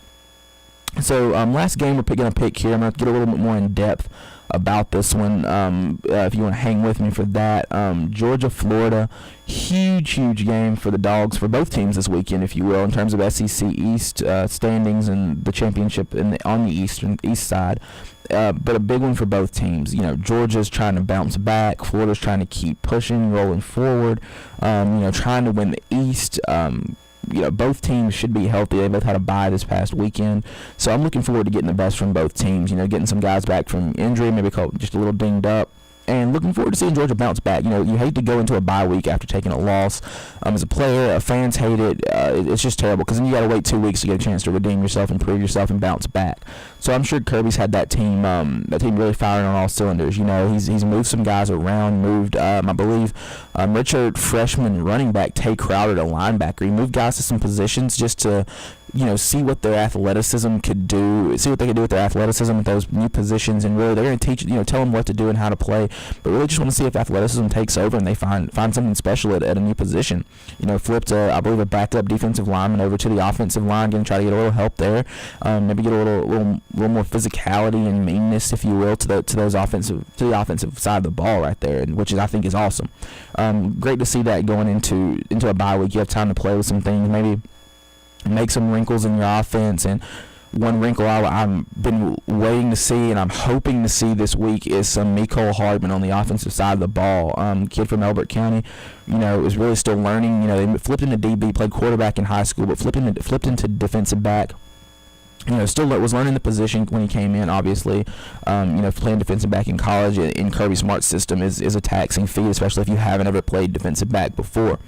So last game we're going to pick here. I'm going to get a little bit more in depth about this one, if you want to hang with me for that. Georgia, Florida, huge game for the Dogs, for both teams this weekend, if you will, in terms of SEC East standings and the championship on the east side. But a big one for both teams. Georgia's trying to bounce back. Florida's trying to keep pushing, rolling forward. Trying to win the East. Both teams should be healthy. They both had a bye this past weekend. So I'm looking forward to getting the best from both teams. Getting some guys back from injury, maybe just a little dinged up. And looking forward to seeing Georgia bounce back. You hate to go into a bye week after taking a loss. As a player, fans hate it. It's just terrible because then you got to wait 2 weeks to get a chance to redeem yourself, improve yourself, and bounce back. So I'm sure Kirby's had that team really firing on all cylinders. He's moved some guys around. Moved, I believe, redshirt freshman running back Tay Crowder to linebacker. He moved guys to some positions just to see what their athleticism could do, see what they could do with their athleticism with those new positions, and really they're going to teach, tell them what to do and how to play, but really just want to see if athleticism takes over and they find something special at a new position. Flipped, I believe, a backup defensive lineman over to the offensive line, going to try to get a little help there, maybe get a little more physicality and meanness, if you will, to the offensive side of the ball right there, which I think is awesome. Great to see that going into a bye week. You have time to play with some things, maybe make some wrinkles in your offense. And one wrinkle I've been waiting to see and I'm hoping to see this week is some Mecole Hardman on the offensive side of the ball. Kid from Elbert County, is really still learning. They flipped into DB, played quarterback in high school, but flipped into defensive back. Still was learning the position when he came in, obviously. Playing defensive back in college in Kirby Smart's system is a taxing feat, especially if you haven't ever played defensive back before.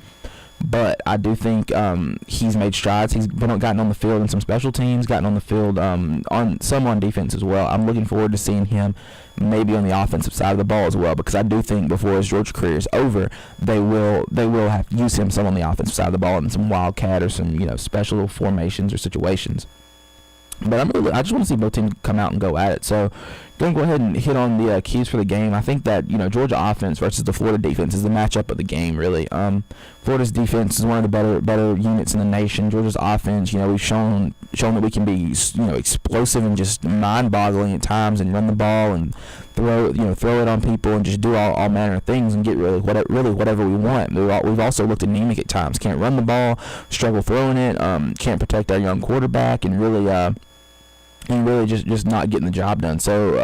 But I do think he's made strides. He's gotten on the field in some special teams, gotten on the field on defense as well. I'm looking forward to seeing him maybe on the offensive side of the ball as well, because I do think before his Georgia career is over, they will have to use him some on the offensive side of the ball in some wildcat or some special formations or situations. But I just want to see both teams come out and go at it. So going to go ahead and hit on the keys for the game. I think that, Georgia offense versus the Florida defense is the matchup of the game, really. Florida's defense is one of the better units in the nation. Georgia's offense, we've shown that we can be, explosive and just mind-boggling at times, and run the ball and throw it on people and just do all manner of things and get really whatever we want. We've also looked anemic at times. Can't run the ball, struggle throwing it, can't protect our young quarterback, and really just not getting the job done. So,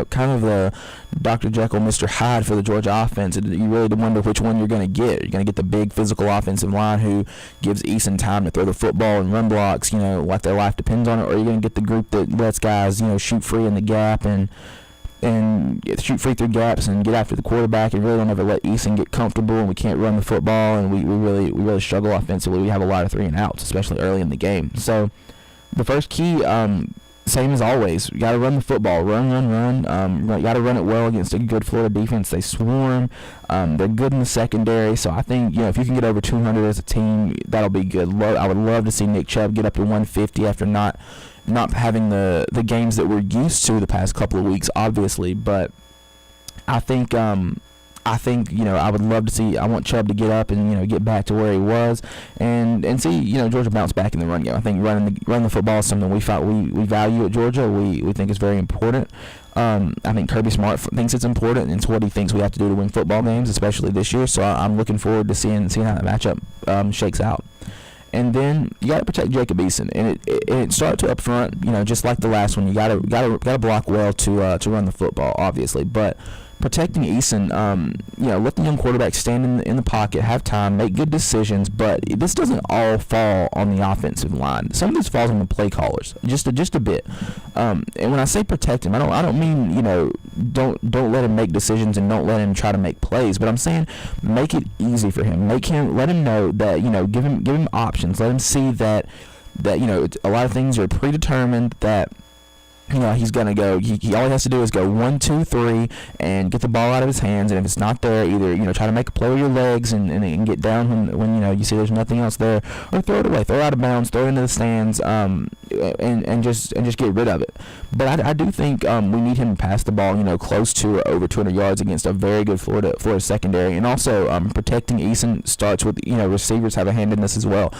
kind of the Dr. Jekyll, Mr. Hyde for the Georgia offense. You really wonder which one you're going to get. You're going to get the big physical offensive line who gives Eason time to throw the football and run blocks, like their life depends on it, or you're going to get the group that lets guys, shoot free in the gap and shoot free through gaps and get after the quarterback, and really don't ever let Eason get comfortable, and we can't run the football, and we really struggle offensively. We have a lot of 3 and outs, especially early in the game. So the first key, same as always, you got to run the football, run. You got to run it well against a good Florida defense. They swarm. They're good in the secondary. So I think if you can get over 200 as a team, that'll be good. I would love to see Nick Chubb get up to 150 after not having the games that we're used to the past couple of weeks, obviously. But I think I would love to see. I want Chubb to get up and get back to where he was, and see Georgia bounce back in the run game. I think running the football is something we value at Georgia. We think is very important. I think Kirby Smart thinks it's important, and it's what he thinks we have to do to win football games, especially this year. So I'm looking forward to seeing how that matchup shakes out. And then you got to protect Jacob Eason, and it starts up front. Just like the last one, you got to block well to run the football, obviously, but protecting Eason, let the young quarterback stand in the pocket, have time, make good decisions, but this doesn't all fall on the offensive line. Some of this falls on the play callers, just a bit. And when I say protect him, I don't mean don't let him make decisions and don't let him try to make plays, but I'm saying make it easy for him. Let him know that give him options. Let him see that a lot of things are predetermined, that he's gonna go. He all he has to do is go 1, 2, 3, and get the ball out of his hands. And if it's not there, either try to make a play with your legs and get down when you see there's nothing else there, or throw it away, throw it out of bounds, throw it into the stands, and just get rid of it. But I do think we need him to pass the ball close to over 200 yards against a very good Florida secondary, and also protecting Eason starts with receivers have a hand in this as well.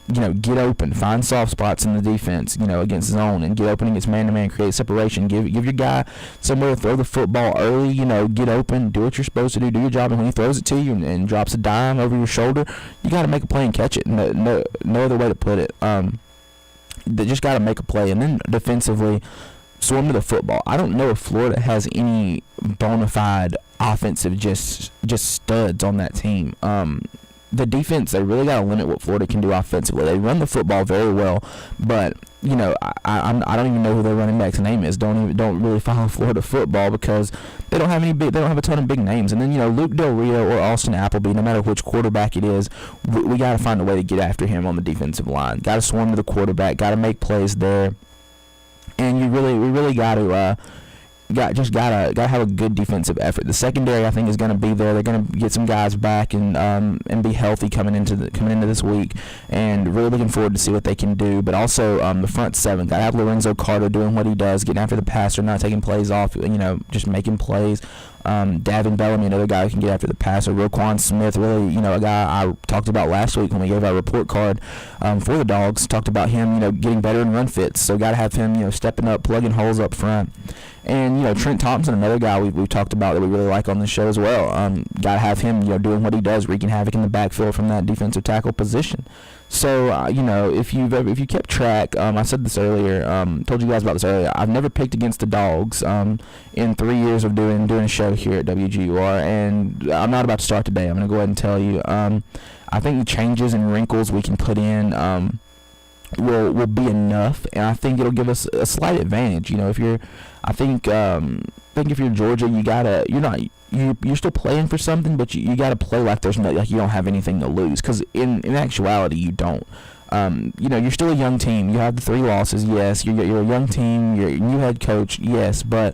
Get open, find soft spots in the defense, against zone, and get open against man-to-man, create separation. Give your guy somewhere to throw the football early, get open, do what you're supposed to do your job, and when he throws it to you and drops a dime over your shoulder, you got to make a play and catch it. No other way to put it. They just got to make a play, and then defensively, swarm to the football. I don't know if Florida has any bona fide offensive just studs on that team. The defense, they really got to limit what Florida can do offensively. They run the football very well, but I don't even know who their running back's name is. Don't really follow Florida football because they don't have a ton of big names. And then Luke Del Rio or Austin Appleby, no matter which quarterback it is, we got to find a way to get after him on the defensive line. Got to swarm to the quarterback. Got to make plays there, and we really got to. Gotta have a good defensive effort. The secondary, I think, is going to be there. They're going to get some guys back and be healthy coming into this week, and really looking forward to see what they can do. But also the front seven, got to have Lorenzo Carter doing what he does, getting after the passer, not taking plays off, just making plays. Davin Bellamy, another guy who can get after the passer. Roquan Smith, really, a guy I talked about last week when we gave our report card for the Dogs. Talked about him, getting better in run fits. So got to have him, stepping up, plugging holes up front. And Trent Thompson, another guy we've talked about that we really like on this show as well. Got to have him, doing what he does, wreaking havoc in the backfield from that defensive tackle position. So if you kept track, I said this earlier, told you guys about this earlier. I've never picked against the Dogs in 3 years of doing a show here at WGUR, and I'm not about to start today. I'm going to go ahead and tell you. I think the changes and wrinkles we can put in will be enough, and I think it'll give us a slight advantage. I think if you're Georgia, you're still playing for something, but you got to play like you don't have anything to lose, because in actuality you don't. You're still a young team. You have the 3 losses, yes. You're a young team. You're a new head coach, yes, but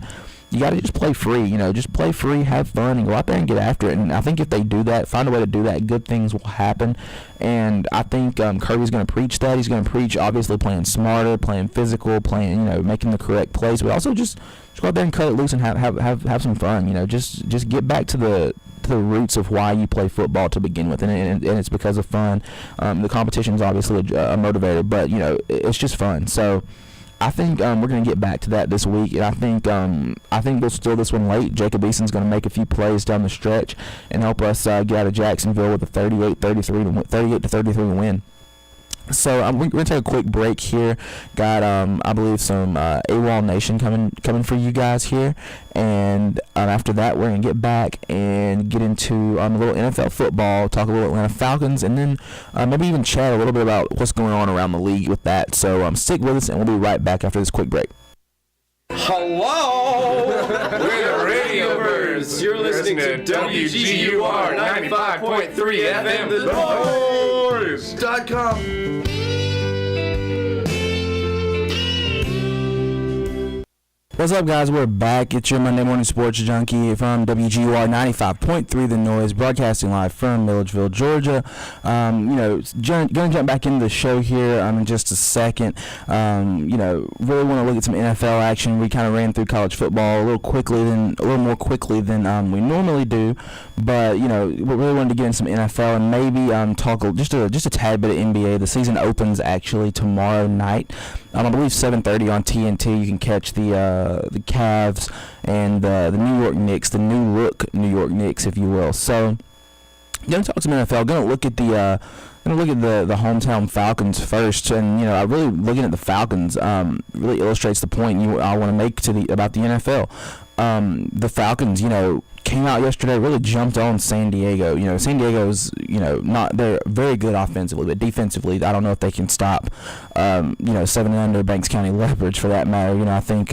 you got to just play free. Just play free, have fun, and go out there and get after it. And I think if they do that, find a way to do that, good things will happen. And I think Kirby's going to preach that. He's going to preach, obviously, playing smarter, playing physical, playing, making the correct plays, but also just go out there and cut it loose and have some fun. Just get back to the roots of why you play football to begin with, and it's because of fun. The competition is obviously a motivator, but it's just fun. So I think we're going to get back to that this week, and I think we'll steal this one late. Jacob Eason's going to make a few plays down the stretch and help us get out of Jacksonville with a 38-33 win. So we're going to take a quick break here. Got, I believe, some AWOL Nation coming for you guys here. And after that, we're going to get back and get into a little NFL football, talk a little Atlanta Falcons, and then maybe even chat a little bit about what's going on around the league with that. So stick with us, and we'll be right back after this quick break. Hello! We're the Radio Birds. You're listening to WGUR 95.3 FM, The Noise.com. What's up, guys? We're back. It's your Monday Morning Sports Junkie from WGUR 95.3 The Noise, broadcasting live from Milledgeville, Georgia. Going to jump back into the show here in just a second. Really want to look at some NFL action. We kind of ran through college football a little more quickly than we normally do, but we really wanted to get in some NFL and maybe talk just a tad bit of NBA. The season opens actually tomorrow night. I believe 7:30 on TNT. You can catch the Cavs and the New York Knicks, the new look New York Knicks, if you will. So, gonna talk some NFL. Gonna look at the hometown Falcons first, and I really looking at the Falcons really illustrates the point I want to make about the NFL. The Falcons, came out yesterday, really jumped on San Diego. San Diego's, they're very good offensively, but defensively, I don't know if they can stop, 7-under Banks County Leopards for that matter. I think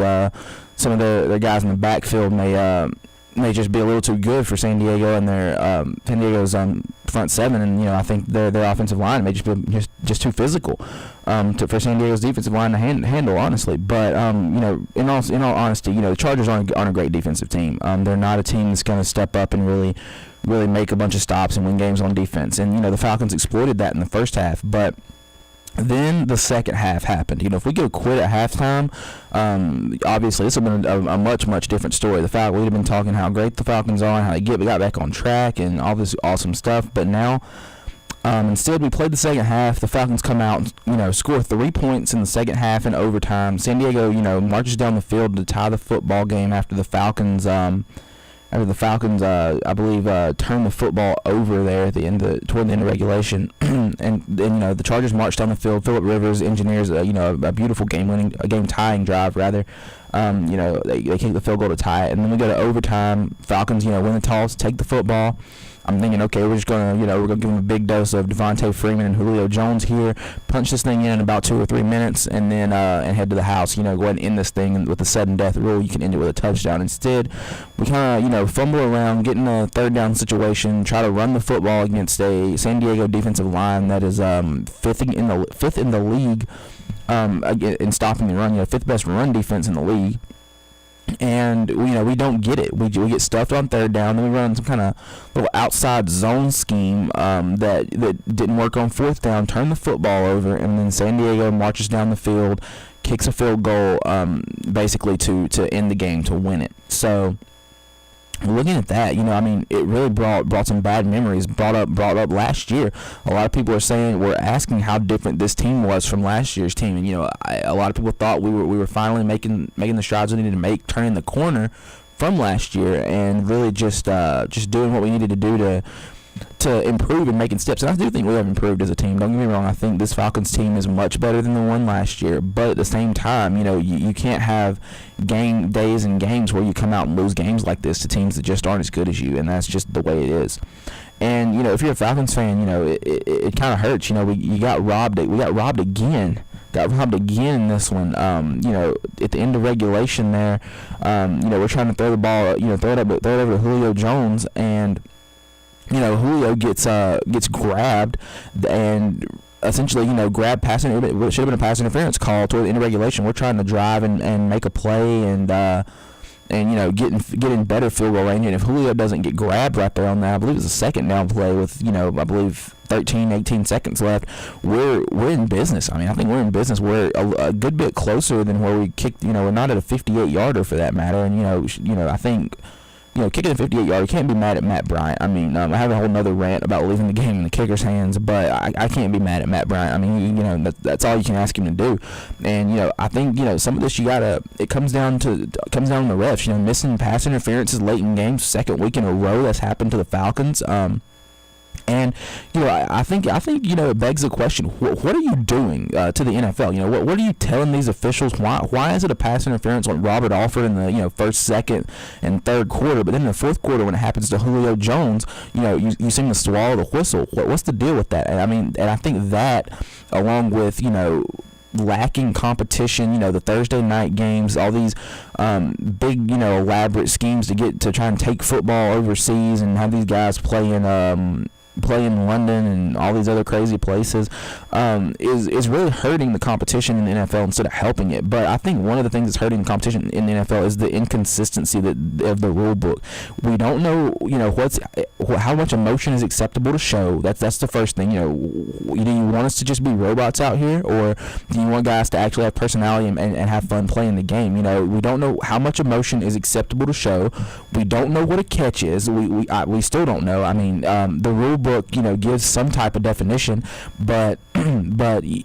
some of their guys in the backfield may just be a little too good for San Diego and their San Diego's front seven, and I think their offensive line may just be just too physical for San Diego's defensive line to handle, honestly. But in all honesty, the Chargers aren't a great defensive team. They're not a team that's going to step up and really make a bunch of stops and win games on defense. And the Falcons exploited that in the first half, but then the second half happened. If we get a quit at halftime, obviously this would have been a much, much different story. We'd have been talking how great the Falcons are and how they got back on track and all this awesome stuff. But now, instead, we played the second half. The Falcons come out and, score 3 points in the second half in overtime. San Diego, marches down the field to tie the football game after the Falcons, I believe, turned the football over there at toward the end of regulation, and the Chargers marched down the field. Phillip Rivers engineers a beautiful game tying drive rather. They kick the field goal to tie it, and then we go to overtime. Falcons win the toss, take the football. I'm thinking, okay, we're just gonna give them a big dose of Devontae Freeman and Julio Jones here, punch this thing in about 2 or 3 minutes, and then and head to the house. Go ahead and end this thing with the sudden death rule. You can end it with a touchdown. Instead, we kind of fumble around, get in a third down situation, try to run the football against a San Diego defensive line that is fifth in the league in stopping the run. Fifth best run defense in the league. And we don't get it. We get stuffed on third down. Then we run some kind of little outside zone scheme that didn't work on fourth down. Turn the football over, and then San Diego marches down the field, kicks a field goal, basically to end the game, to win it. So looking at that, it really brought some bad memories. Brought up last year. A lot of people were asking how different this team was from last year's team, and a lot of people thought we were finally making the strides we needed to make, turning the corner from last year, and really just doing what we needed to do to improve and making steps. And I do think we have improved as a team. Don't get me wrong. I think this Falcons team is much better than the one last year. But at the same time, you can't have game days and games where you come out and lose games like this to teams that just aren't as good as you, and that's just the way it is. And if you're a Falcons fan, it kind of hurts. We got robbed. We got robbed again. Got robbed again in this one. At the end of regulation there, we're trying to throw the ball, throw it over to Julio Jones, and Julio gets grabbed and essentially, grab passing. It should have been a pass interference call toward the end of regulation. We're trying to drive and make a play, and getting better field goal range. And if Julio doesn't get grabbed right there on that, I believe it's a second down play with, I believe 13, 18 seconds left, we're in business. I mean, I think we're in business. We're a good bit closer than where we kicked. We're not at a 58-yarder for that matter. And, I think, kicking a 58-yarder, you can't be mad at Matt Bryant. I mean, I have a whole nother rant about leaving the game in the kicker's hands, but I can't be mad at Matt Bryant. I mean, that's all you can ask him to do. And, I think, some of this it comes down to the refs. Missing pass interferences late in games, second week in a row that's happened to the Falcons. And I think it begs the question: what are you doing to the NFL? What are you telling these officials? Why is it a pass interference on Robert Alford in the first, second, and third quarter, but then in the fourth quarter when it happens to Julio Jones, you seem to swallow the whistle? What's the deal with that? And I think that, along with lacking competition, the Thursday night games, all these big, elaborate schemes to try and take football overseas and have these guys play in London and all these other crazy places, is really hurting the competition in the NFL instead of helping it. But I think one of the things that's hurting the competition in the NFL is the inconsistency of the rule book. We don't know, how much emotion is acceptable to show. That's the first thing. Do you want us to just be robots out here, or do you want guys to actually have personality and have fun playing the game? We don't know how much emotion is acceptable to show. We don't know what a catch is. We still don't know. I mean, the rule book gives some type of definition, but we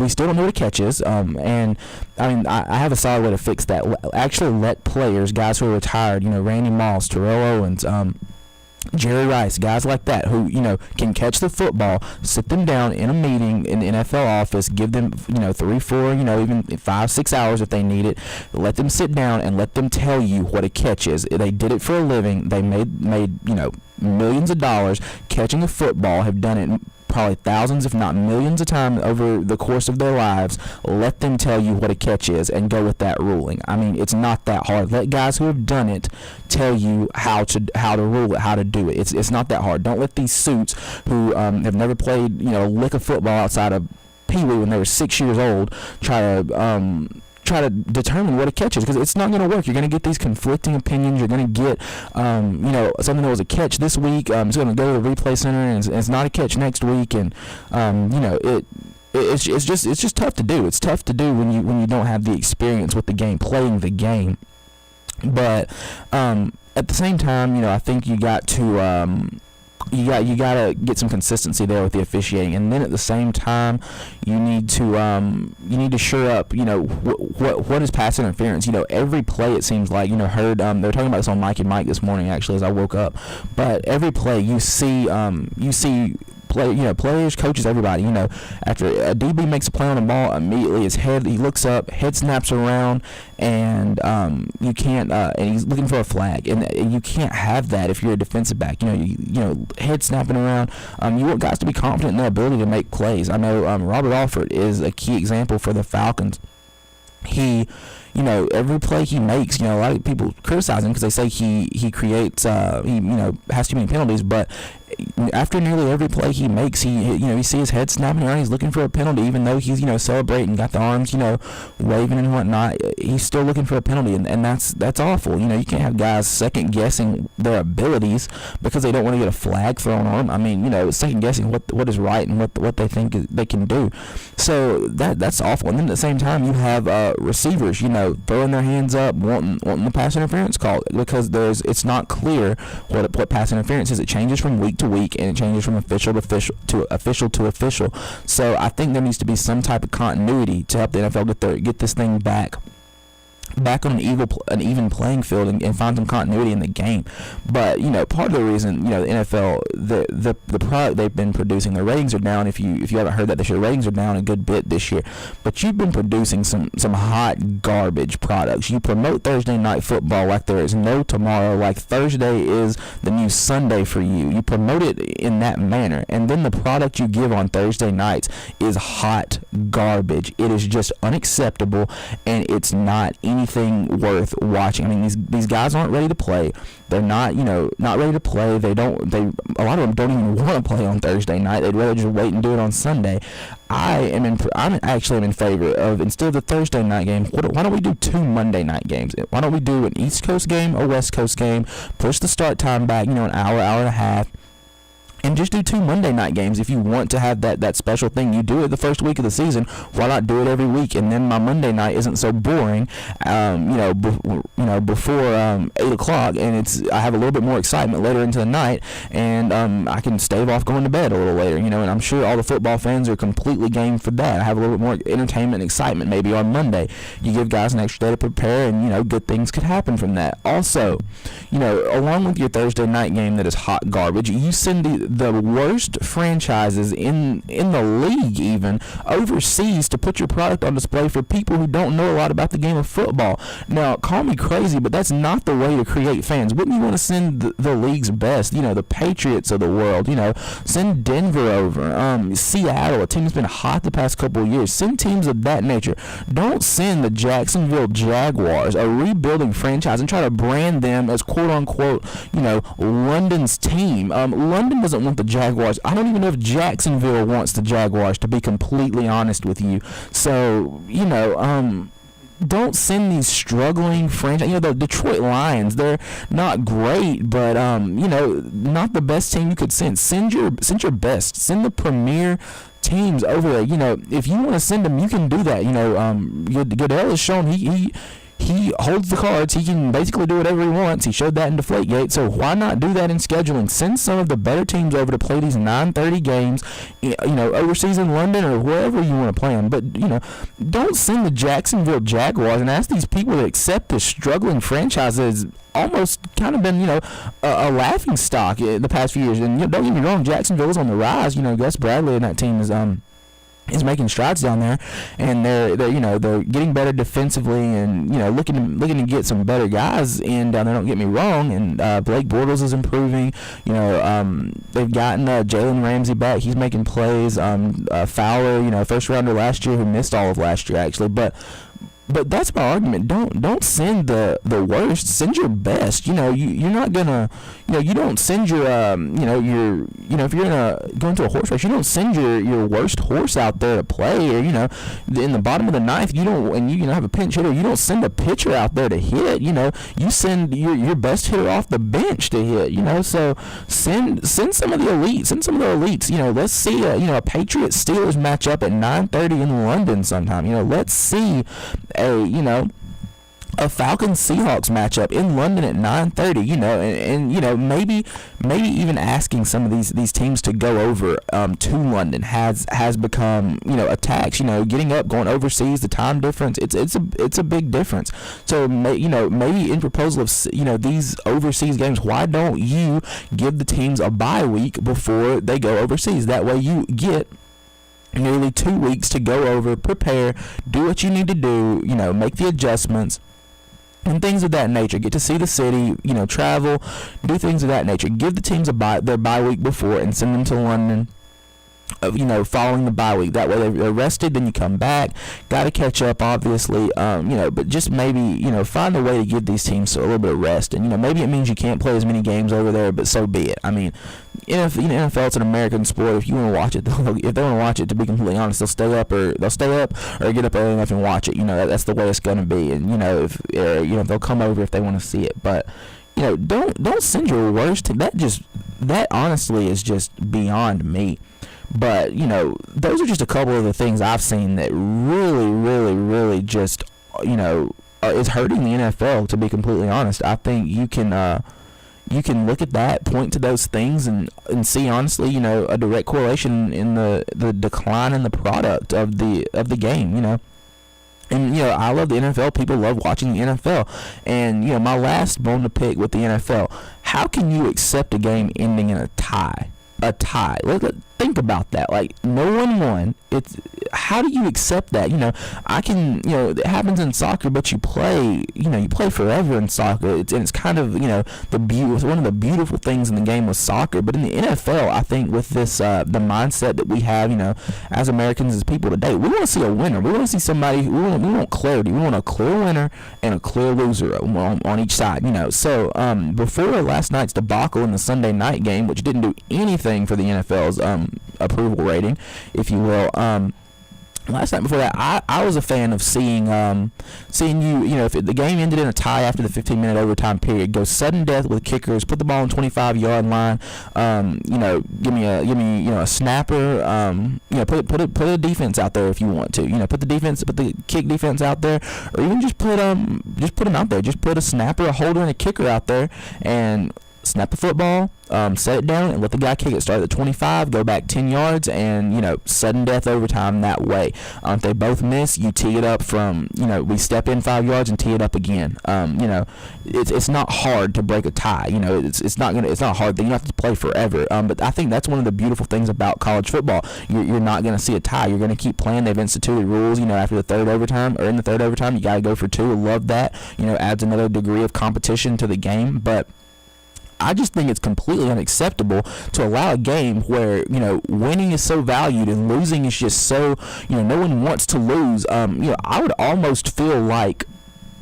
still don't know what a catch is. And I mean, I have a solid way to fix that. Actually let players, guys who are retired, Randy Moss, Terrell Owens, Jerry Rice, guys like that who can catch the football, sit them down in a meeting in the NFL office, give them 3, 4, even 5, 6 hours if they need it. Let them sit down and let them tell you what a catch is. They did it for a living. They made millions of dollars catching a football, have done it probably thousands if not millions of times over the course of their lives. Let them tell you what a catch is and go with that ruling. I mean, it's not that hard. Let guys who have done it tell you how to rule it, how to do it. It's not that hard. Don't let these suits who have never played a lick of football outside of Pee Wee when they were 6 years old try to determine what a catch is, because it's not going to work. You're going to get these conflicting opinions. You're going to get something that was a catch this week. It's going to go to the replay center and it's not a catch next week, and it's just tough to do. It's tough to do when you don't have the experience with the game, playing the game. But at the same time, I think you got to you gotta get some consistency there with the officiating, and then at the same time you need to shore up what is pass interference. Every play, it seems like, heard they were talking about this on Mike and Mike this morning actually as I woke up, but every play you see players, coaches, everybody, after a DB makes a play on the ball, immediately he looks up, head snaps around, and you can't, and he's looking for a flag, and you can't have that if you're a defensive back. Head snapping around. You want guys to be confident in their ability to make plays. I know Robert Alford is a key example for the Falcons. He, every play he makes, a lot of people criticize him because they say he creates, has too many penalties, but after nearly every play he makes, he see his head snapping around, he's looking for a penalty, even though he's, celebrating, got the arms, waving and whatnot, he's still looking for a penalty, and that's awful. You can't have guys second guessing their abilities because they don't want to get a flag thrown on them. I mean, second guessing what is right and what they think they can do. So that's awful. And then at the same time, you have receivers, throwing their hands up, wanting the pass interference call, because it's not clear what pass interference is. It changes from week to week, and it changes from official to official. So I think there needs to be some type of continuity to help the NFL get this thing back on an even playing field and find some continuity in the game. But part of the reason the NFL, the product they've been producing, the ratings are down. If you haven't heard that this year, ratings are down a good bit this year. But you've been producing some hot garbage products. You promote Thursday night football like there is no tomorrow, like Thursday is the new Sunday for you. You promote it in that manner, and then the product you give on Thursday nights is hot garbage. It is just unacceptable, and it's not anything worth watching. I mean, these guys aren't ready to play. They're not ready to play. A lot of them don't even want to play on Thursday night. They'd rather just wait and do it on Sunday. I'm actually in favor of, instead of the Thursday night game, why don't we do 2 Monday night games? Why don't we do an East Coast game, a West Coast game, push the start time back, an hour and a half, and just do 2 Monday night games. If you want to have that special thing, you do it the first week of the season. Why not do it every week? And then my Monday night isn't so boring, before 8 o'clock, and I have a little bit more excitement later into the night, and I can stave off going to bed a little later. And I'm sure all the football fans are completely game for that. I have a little bit more entertainment and excitement maybe on Monday. You give guys an extra day to prepare, and good things could happen from that. Also, along with your Thursday night game that is hot garbage, you send the worst franchises in the league even overseas to put your product on display for people who don't know a lot about the game of football. Now, call me crazy, but that's not the way to create fans. Wouldn't you want to send the league's best, the Patriots of the world, send Denver over, Seattle, a team that's been hot the past couple of years. Send teams of that nature. Don't send the Jacksonville Jaguars, a rebuilding franchise, and try to brand them as quote-unquote, London's team. London doesn't want the Jaguars. I don't even know if Jacksonville wants the Jaguars, to be completely honest with you. So, don't send these struggling franchise. The Detroit Lions, they're not great, but not the best team you could send. Send your best. Send the premier teams over there. If you want to send them, you can do that. Goodell has shown he holds the cards. He can basically do whatever he wants. He showed that in Deflategate. So why not do that in scheduling? Send some of the better teams over to play these 9:30 games, overseas in London or wherever you want to play them. But, don't send the Jacksonville Jaguars and ask these people to accept this struggling franchise that has almost kind of been, a laughing stock in the past few years. And don't get me wrong, Jacksonville is on the rise. Gus Bradley and that team is making strides down there, and they're getting better defensively, and looking to get some better guys in down there. Don't get me wrong, and Blake Bortles is improving. They've gotten Jalen Ramsey back. He's making plays. Fowler, first rounder last year, who missed all of last year actually, but that's my argument. Don't send the worst. Send your best. You're not gonna. You don't send your if you're going to a horse race, you don't send your worst horse out there to play, or in the bottom of the ninth, you don't, and you have a pinch hitter, you don't send a pitcher out there to hit. You send your best hitter off the bench to hit. So send some of the elites. Send some of the elites. Let's see a Patriots Steelers matchup at 9:30 in London sometime. Let's see a Falcons Seahawks matchup in London at 9:30, and maybe even asking some of these teams to go over to London has become a tax. Getting up, going overseas, the time difference, it's a big difference. So maybe in proposal of these overseas games, why don't you give the teams a bye week before they go overseas? That way you get nearly 2 weeks to go over, prepare, do what you need to do, make the adjustments and things of that nature. Get to see the city, travel, do things of that nature. Give the teams their bye week before and send them to London, following the bye week. That way they're rested, then you come back, got to catch up, obviously, but just maybe, find a way to give these teams a little bit of rest. And, maybe it means you can't play as many games over there, but so be it. I mean, NFL, it's an American sport. If you want to watch it, if they want to watch it, to be completely honest, they'll stay up or get up early enough and watch it. That's the way it's going to be. And, if they'll come over if they want to see it. But, don't send your worst. That honestly is just beyond me. But, those are just a couple of the things I've seen that really, really, really just, is hurting the NFL, to be completely honest. I think you can look at that, point to those things, and see, honestly, a direct correlation in the decline in the product of the game, And, I love the NFL. People love watching the NFL. And, my last bone to pick with the NFL, how can you accept a game ending in a tie? A tie. think about that. Like, no one won. It's, how do you accept that? I can, it happens in soccer, but you play forever in soccer. It's kind of, one of the beautiful things in the game of soccer. But in the NFL, I think with this, the mindset that we have, as Americans, as people today, we want to see a winner. We want to see somebody, we want clarity. We want a clear winner and a clear loser on each side, So, before last night's debacle in the Sunday night game, which didn't do anything for the NFL's, approval rating, if you will, last night before that, I was a fan of seeing if the game ended in a tie after the 15-minute overtime period, go sudden death with kickers, put the ball on 25-yard line, give me a snapper, put a defense out there if you want to, put the kick defense out there, or even just put them out there, just put a snapper, a holder, and a kicker out there, and snap the football, set it down, and let the guy kick it. Start at the 25, go back 10 yards, and, sudden death overtime that way. If they both miss, you tee it up from, we step in 5 yards and tee it up again. It's not hard to break a tie. It's not a hard thing. You don't have to play forever. But I think that's one of the beautiful things about college football. You're not going to see a tie. You're going to keep playing. They've instituted rules, after the third overtime, or in the third overtime, you got to go for 2. Love that. Adds another degree of competition to the game. But I just think it's completely unacceptable to allow a game where, winning is so valued and losing is just so, no one wants to lose. I would almost feel like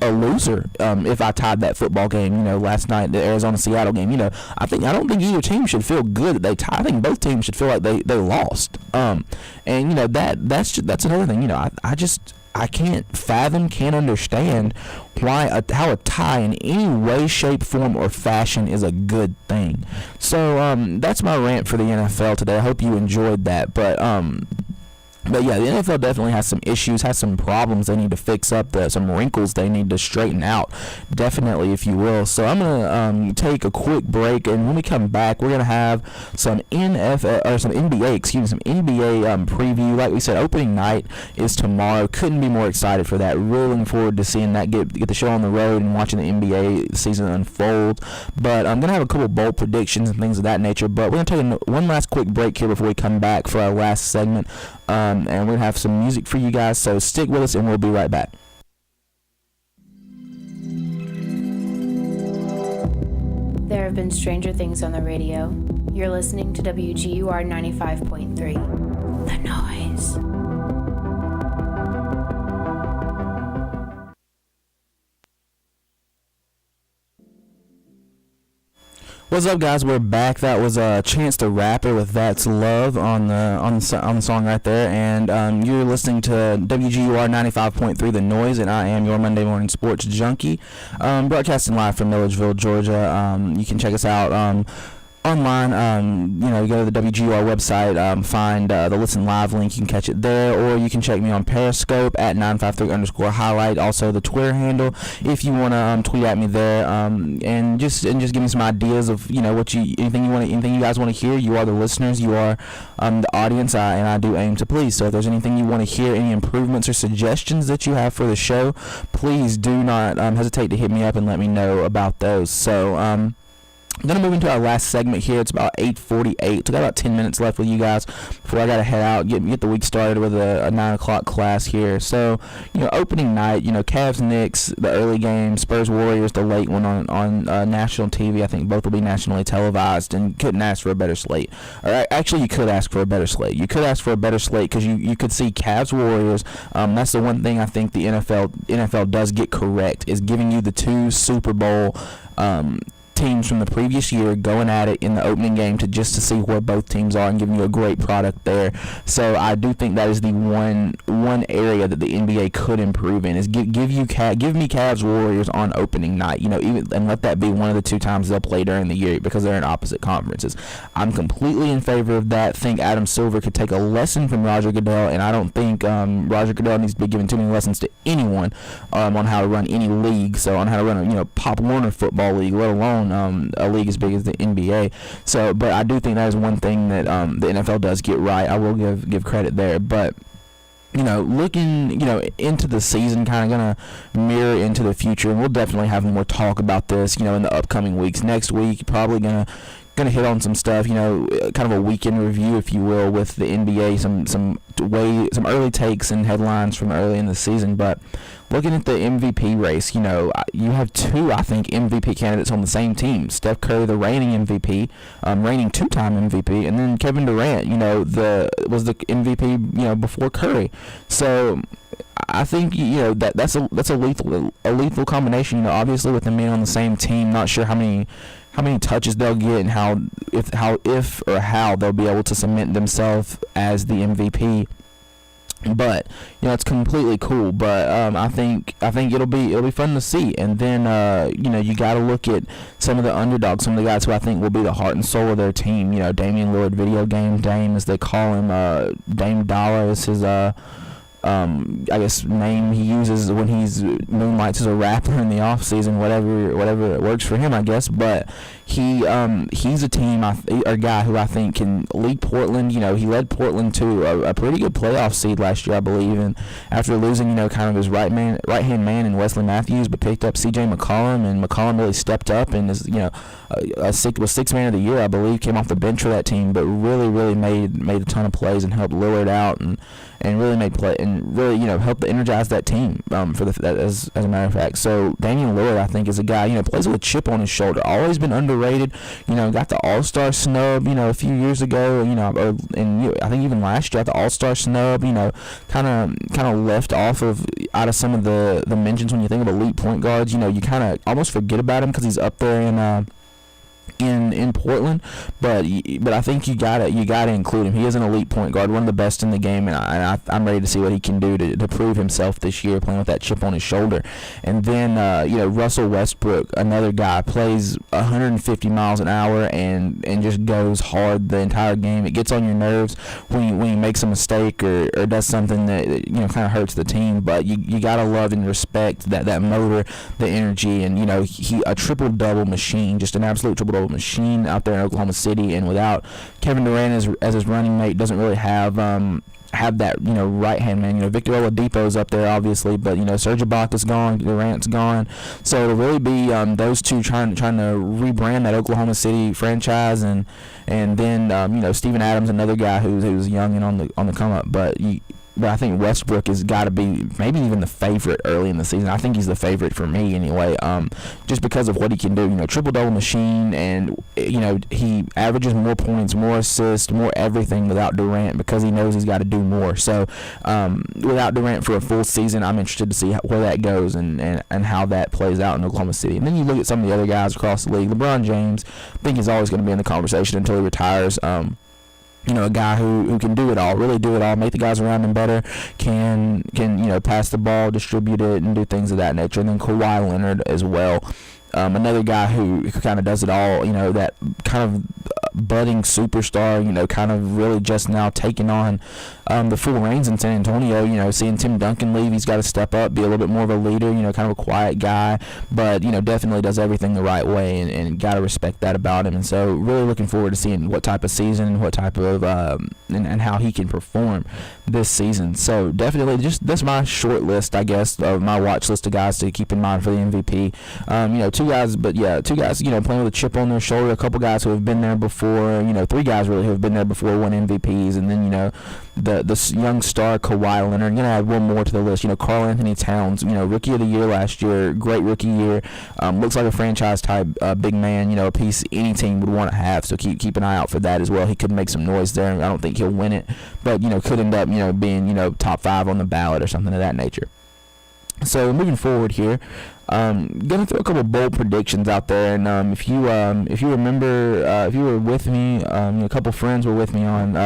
a loser if I tied that football game, last night, the Arizona-Seattle game. I don't think either team should feel good that they tied. I think both teams should feel like they lost. And, that's another thing. I can't understand how a tie in any way, shape, form, or fashion is a good thing. So that's my rant for the NFL today. I hope you enjoyed that. But yeah, the NFL definitely has some issues, has some problems they need to fix up, some wrinkles they need to straighten out, definitely, if you will. So I'm going to take a quick break, and when we come back, we're going to have some NBA preview. Like we said, opening night is tomorrow. Couldn't be more excited for that. Really looking forward to seeing that, get the show on the road and watching the NBA season unfold. But I'm going to have a couple bold predictions and things of that nature. But we're going to take one last quick break here before we come back for our last segment. And we're going to have some music for you guys, so stick with us and we'll be right back. There have been stranger things on the radio. You're listening to WGUR 95.3. The Noise. What's up, guys? We're back. That was Chance the Rapper with "That's Love" on the song right there, and you're listening to WGUR 95.3 The Noise, and I am your Monday Morning Sports Junkie, broadcasting live from Milledgeville, Georgia. You can check us out online, go to the WGUR website, find the Listen Live link. You can catch it there, or you can check me on Periscope at 953_highlight. Also, the Twitter handle if you want to tweet at me there, and just give me some ideas of anything you guys want to hear. You are the listeners, you are the audience, and I do aim to please. So if there's anything you want to hear, any improvements or suggestions that you have for the show, please do not hesitate to hit me up and let me know about those. So I'm going to move into our last segment here. It's about 8:48. So I got about 10 minutes left with you guys before I got to head out, get the week started with a 9 o'clock class here. So, opening night, Cavs, Knicks, the early game, Spurs, Warriors, the late one on national TV. I think both will be nationally televised, and couldn't ask for a better slate. Or actually, you could ask for a better slate. You could ask for a better slate because you could see Cavs, Warriors. That's the one thing I think the NFL does get correct, is giving you the 2 Super Bowl teams from the previous year going at it in the opening game to see where both teams are and giving you a great product there. So I do think that is the one area that the NBA could improve in, is give me Cavs Warriors on opening night, and let that be one of the 2 times they'll play during the year because they're in opposite conferences. I'm completely in favor of that. Think Adam Silver could take a lesson from Roger Goodell, and I don't think Roger Goodell needs to be giving too many lessons to anyone on how to run any league. So on how to run a Pop Warner football league, let alone a league as big as the NBA. So, but I do think that is one thing that the NFL does get right. I will give credit there, but looking, into the season, kind of going to mirror into the future, and we'll definitely have more talk about this, in the upcoming weeks. Next week, probably going to going to hit on some stuff, kind of a weekend review, if you will, with the NBA, some early takes and headlines from early in the season. But looking at the MVP race, you have two, I think, MVP candidates on the same team. Steph Curry, the reigning MVP, reigning two-time MVP, and then Kevin Durant, was the MVP, before Curry. So I think that's a lethal combination. Obviously with them being on the same team, not sure how many touches they'll get and how they'll be able to cement themselves as the MVP. But it's completely cool. But I think it'll be fun to see. And then you got to look at some of the underdogs, some of the guys who I think will be the heart and soul of their team. Damian Lillard, video game Dame as they call him. Dame Dollar is his I guess name he uses when he's moonlights as a rapper in the off season, whatever works for him, I guess. But he's a guy who I think can lead Portland. He led Portland to a pretty good playoff seed last year, I believe, and after losing kind of his right hand man in Wesley Matthews, but picked up C.J. McCollum, and McCollum really stepped up and is was sixth man of the year, I believe, came off the bench for that team, but really made a ton of plays and helped Lillard out and really made play and really helped energize that team as a matter of fact. So Damian Lillard, I think, is a guy plays with a chip on his shoulder, always been underrated. Got the All-Star snub a few years ago, and I think even last year at the All-Star snub, kind of left off out of some of the mentions when you think of elite point guards. You kind of almost forget about him because he's up there in Portland, but I think you gotta include him. He is an elite point guard, one of the best in the game, and I'm ready to see what he can do to prove himself this year, playing with that chip on his shoulder. And then Russell Westbrook, another guy, plays 150 miles an hour and just goes hard the entire game. It gets on your nerves when he makes a mistake or does something that kind of hurts the team, but you gotta love and respect that motor, the energy, and he a triple-double machine, just an absolute triple-double machine out there in Oklahoma City. And without Kevin Durant as his running mate, doesn't really have that right hand man. Victor Oladipo's up there obviously, but Serge Ibaka's gone, Durant's gone, so it'll really be those two trying to rebrand that Oklahoma City franchise, and then Steven Adams, another guy who's young and on the come up, but I think Westbrook has got to be maybe even the favorite early in the season. I think he's the favorite for me anyway, just because of what he can do. Triple-double machine, and he averages more points, more assists, more everything without Durant because he knows he's got to do more. So without Durant for a full season, I'm interested to see where that goes and how that plays out in Oklahoma City. And then you look at some of the other guys across the league. LeBron James, I think he's always going to be in the conversation until he retires. A guy who can do it all, really do it all, make the guys around him better, can pass the ball, distribute it, and do things of that nature. And then Kawhi Leonard as well, another guy who kind of does it all, that kind of budding superstar, kind of really just now taking on the full reins in San Antonio. Seeing Tim Duncan leave, he's got to step up, be a little bit more of a leader, kind of a quiet guy, but definitely does everything the right way, and got to respect that about him. And so really looking forward to seeing what type of season and what type of and how he can perform this season. So definitely that's my short list, I guess, of my watch list of guys to keep in mind for the MVP. Two guys playing with a chip on their shoulder, a couple guys who have been there before, three guys really who have been there before, won MVPs, and then the young star Kawhi Leonard. I'm gonna add one more to the list. Karl Anthony Towns, rookie of the year last year, great rookie year. Looks like a franchise type big man, a piece any team would want to have. So keep an eye out for that as well. He could make some noise there. I don't think he'll win it, but could end up being top 5 on the ballot or something of that nature. So moving forward here, gonna throw a couple bold predictions out there, and if you remember, if you were with me, a couple friends were with me on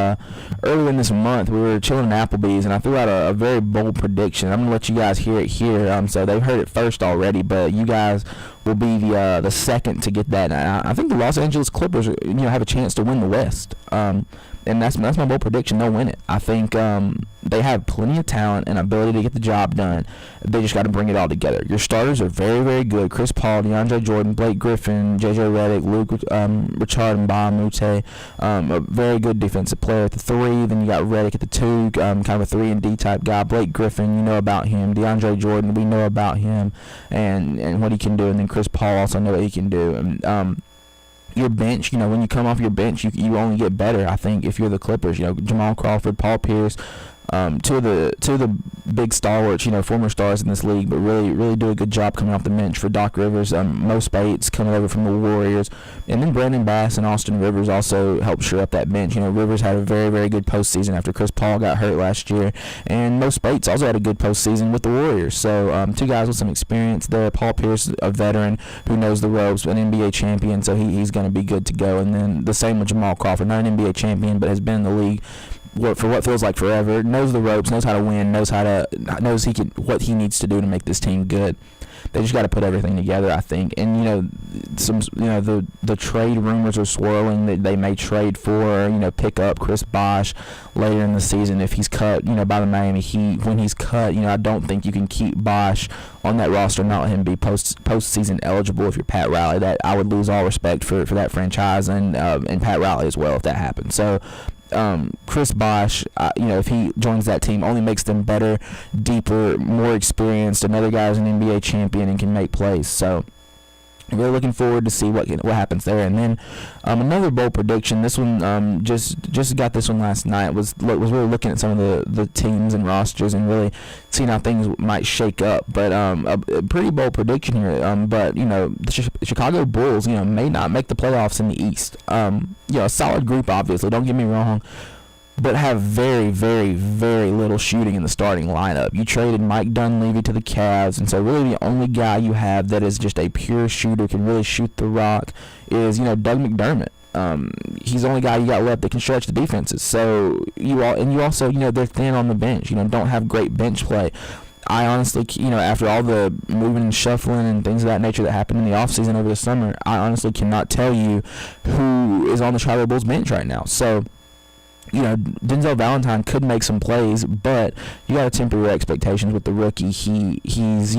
earlier in this month. We were chilling at Applebee's, and I threw out a very bold prediction. I'm gonna let you guys hear it here. So they've heard it first already, but you guys will be the second to get that. And I think the Los Angeles Clippers, have a chance to win the West. And that's my bold prediction. They'll win it. I think they have plenty of talent and ability to get the job done. They just got to bring it all together. Your starters are very, very good. Chris Paul, DeAndre Jordan, Blake Griffin, J.J. Redick, Luke Richard Mbah-a-Moute, a very good defensive player at the 3. Then you got Redick at the 2, kind of a 3-and-D type guy. Blake Griffin, you know about him. DeAndre Jordan, we know about him and what he can do. And then Chris Paul, also know what he can do. And your bench, when you come off your bench, you only get better, I think, if you're the Clippers. Jamal Crawford, Paul Pierce, two of the big stalwarts, former stars in this league, but really do a good job coming off the bench for Doc Rivers. Mo Spates coming over from the Warriors, and then Brandon Bass and Austin Rivers also helped shore up that bench. Rivers had a very, very good postseason after Chris Paul got hurt last year, and Mo Spates also had a good postseason with the Warriors. So two guys with some experience there. Paul Pierce, a veteran who knows the ropes, an NBA champion, so he's going to be good to go. And then the same with Jamal Crawford, not an NBA champion, but has been in the league for what feels like forever, knows the ropes, knows how to win, knows what he needs to do to make this team good. They just got to put everything together, I think. And the trade rumors are swirling that they may trade for, pick up Chris Bosh later in the season if he's cut, by the Miami Heat. When he's cut, I don't think you can keep Bosh on that roster and not let him be postseason eligible if you're Pat Riley. That I would lose all respect for that franchise and Pat Riley as well if that happens. So Chris Bosh, if he joins that team, only makes them better, deeper, more experienced. Another guy who's an NBA champion and can make plays. So really looking forward to see what happens there. And then another bold prediction. This one just got this one last night. Was really looking at some of the teams and rosters and really seeing how things might shake up. But a pretty bold prediction here. But the Chicago Bulls may not make the playoffs in the East. A solid group, obviously. Don't get me wrong. But have very, very, very little shooting in the starting lineup. You traded Mike Dunleavy to the Cavs, and so really the only guy you have that is just a pure shooter, can really shoot the rock, is Doug McDermott. He's the only guy you got left that can stretch the defenses. So you also they're thin on the bench. Don't have great bench play. I honestly, after all the moving and shuffling and things of that nature that happened in the offseason over the summer, I honestly cannot tell you who is on the Chicago Bulls bench right now. So Denzel Valentine could make some plays, but you got to temper your expectations with the rookie. He's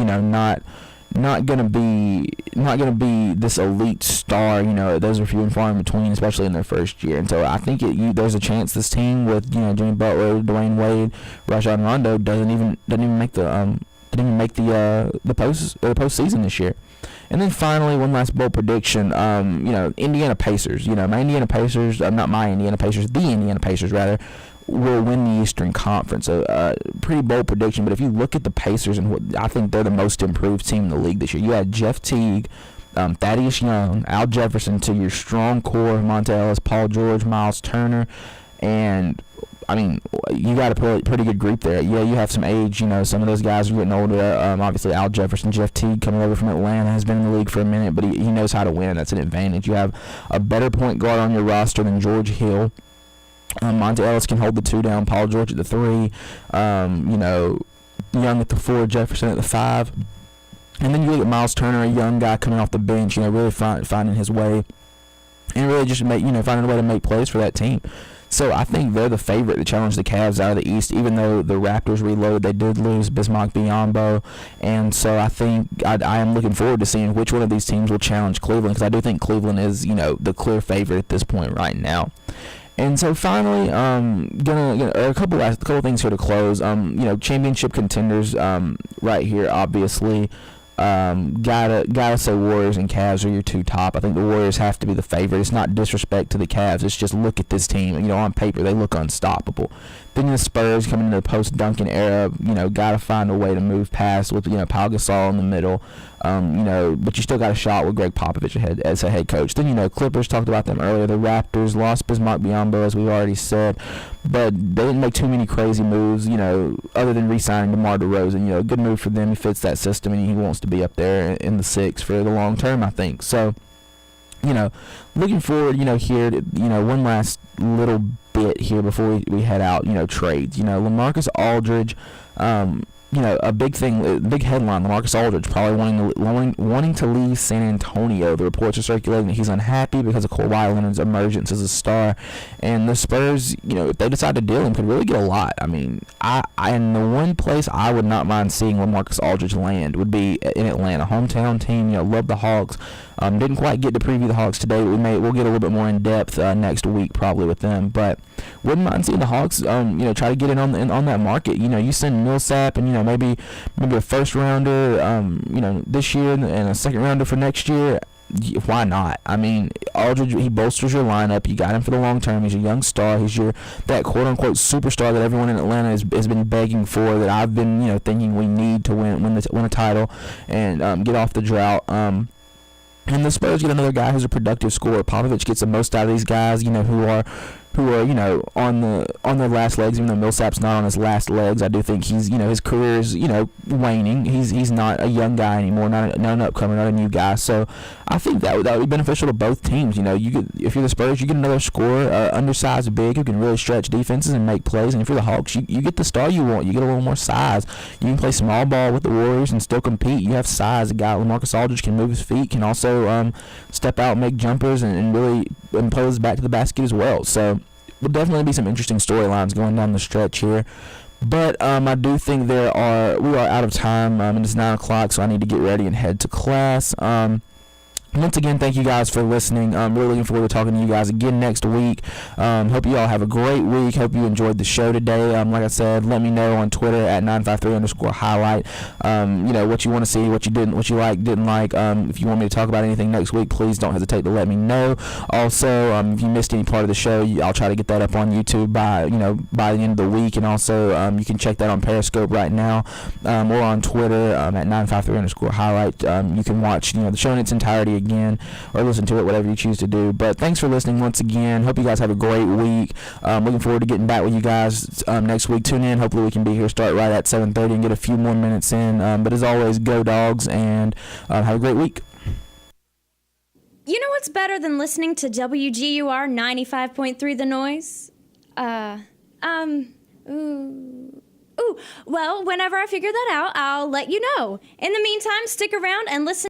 not gonna be this elite star. Those are few and far in between, especially in their first year. And so I think there's a chance this team with Jimmy Butler, Dwayne Wade, Rajon Rondo doesn't even make the postseason this year. And then finally, one last bold prediction. Indiana Pacers. My Indiana Pacers, not my Indiana Pacers, the Indiana Pacers rather, will win the Eastern Conference. Pretty bold prediction. But if you look at the Pacers, and I think they're the most improved team in the league this year. You had Jeff Teague, Thaddeus Young, Al Jefferson to your strong core of Monte Ellis, Paul George, Miles Turner, and you got a pretty good group there. Yeah, you have some age. Some of those guys are getting older. Obviously, Al Jefferson, Jeff Teague coming over from Atlanta has been in the league for a minute, but he knows how to win. That's an advantage. You have a better point guard on your roster than George Hill. Monte Ellis can hold the two down. Paul George at the three. Young at the four, Jefferson at the five. And then you look at Miles Turner, a young guy coming off the bench. Really finding his way, and really just finding a way to make plays for that team. So I think they're the favorite to challenge the Cavs out of the East, even though the Raptors reloaded. They did lose Bismack Biyombo. And so I think I am looking forward to seeing which one of these teams will challenge Cleveland, because I do think Cleveland is, the clear favorite at this point right now. And so finally, a couple things here to close. Championship contenders right here, obviously. Gotta say Warriors and Cavs are your two top. I think the Warriors have to be the favorite. It's not disrespect to the Cavs. It's just look at this team. On paper they look unstoppable. Then the Spurs coming into the post-Duncan era. Gotta find a way to move past with Pau Gasol in the middle. But you still got a shot with Greg Popovich as a head coach. Then Clippers, talked about them earlier. The Raptors lost Bismack Biyombo, as we've already said, but they didn't make too many crazy moves. Other than re-signing DeMar DeRozan. A good move for them. He fits that system and he wants to be up there in the six for the long term, I think. So, looking forward, here to, one last little bit here before we head out, trades. LaMarcus Aldridge, a big headline. LaMarcus Aldridge probably wanting to leave San Antonio. The reports are circulating that he's unhappy because of Kawhi Leonard's emergence as a star, and the Spurs, if they decide to deal him, could really get a lot. And the one place I would not mind seeing LaMarcus Aldridge land would be in Atlanta, hometown team. Love the Hawks. Didn't quite get to preview the Hawks today. We'll get a little bit more in depth next week probably with them, but wouldn't mind seeing the Hawks try to get in on that market. You send Millsap and maybe a first rounder this year and a second rounder for next year. why not? I mean, Aldridge, he bolsters your lineup. You got him for the long term. He's a young star. He's that quote unquote superstar that everyone in Atlanta has been begging for. That I've been thinking we need to win a title and get off the drought. And the Spurs get another guy who's a productive scorer. Popovich gets the most out of these guys, who are on their last legs. Even though Millsap's not on his last legs, I do think he's his career is waning. He's not a young guy anymore, not an upcomer, not a new guy. So I think that would be beneficial to both teams. If you're the Spurs, you get another scorer, undersized big who can really stretch defenses and make plays. And if you're the Hawks, you get the star you want. You get a little more size. You can play small ball with the Warriors and still compete. You have size. A guy like LaMarcus Aldridge can move his feet, can also step out, make jumpers, and really impose back to the basket as well. So will definitely be some interesting storylines going down the stretch here. But I do think we are out of time, and it's 9 o'clock, so I need to get ready and head to class. Once again, thank you guys for listening. I'm really looking forward to talking to you guys again next week. Hope you all have a great week. Hope you enjoyed the show today. Like I said, let me know on Twitter at 953_highlight. What you want to see, what you like, didn't like. If you want me to talk about anything next week, please don't hesitate to let me know. Also, if you missed any part of the show, I'll try to get that up on YouTube by the end of the week. And also, you can check that on Periscope right now, or on Twitter at 953_highlight. You can watch the show in its entirety again, or listen to it, whatever you choose to do. But thanks for listening once again. Hope you guys have a great week. Looking forward to getting back with you guys next week. Tune in. Hopefully we can be here, start right at 7:30 and get a few more minutes in. But as always, go Dogs, and have a great week. You know what's better than listening to WGUR 95.3 The Noise? Well, whenever I figure that out, I'll let you know. In the meantime, stick around and listen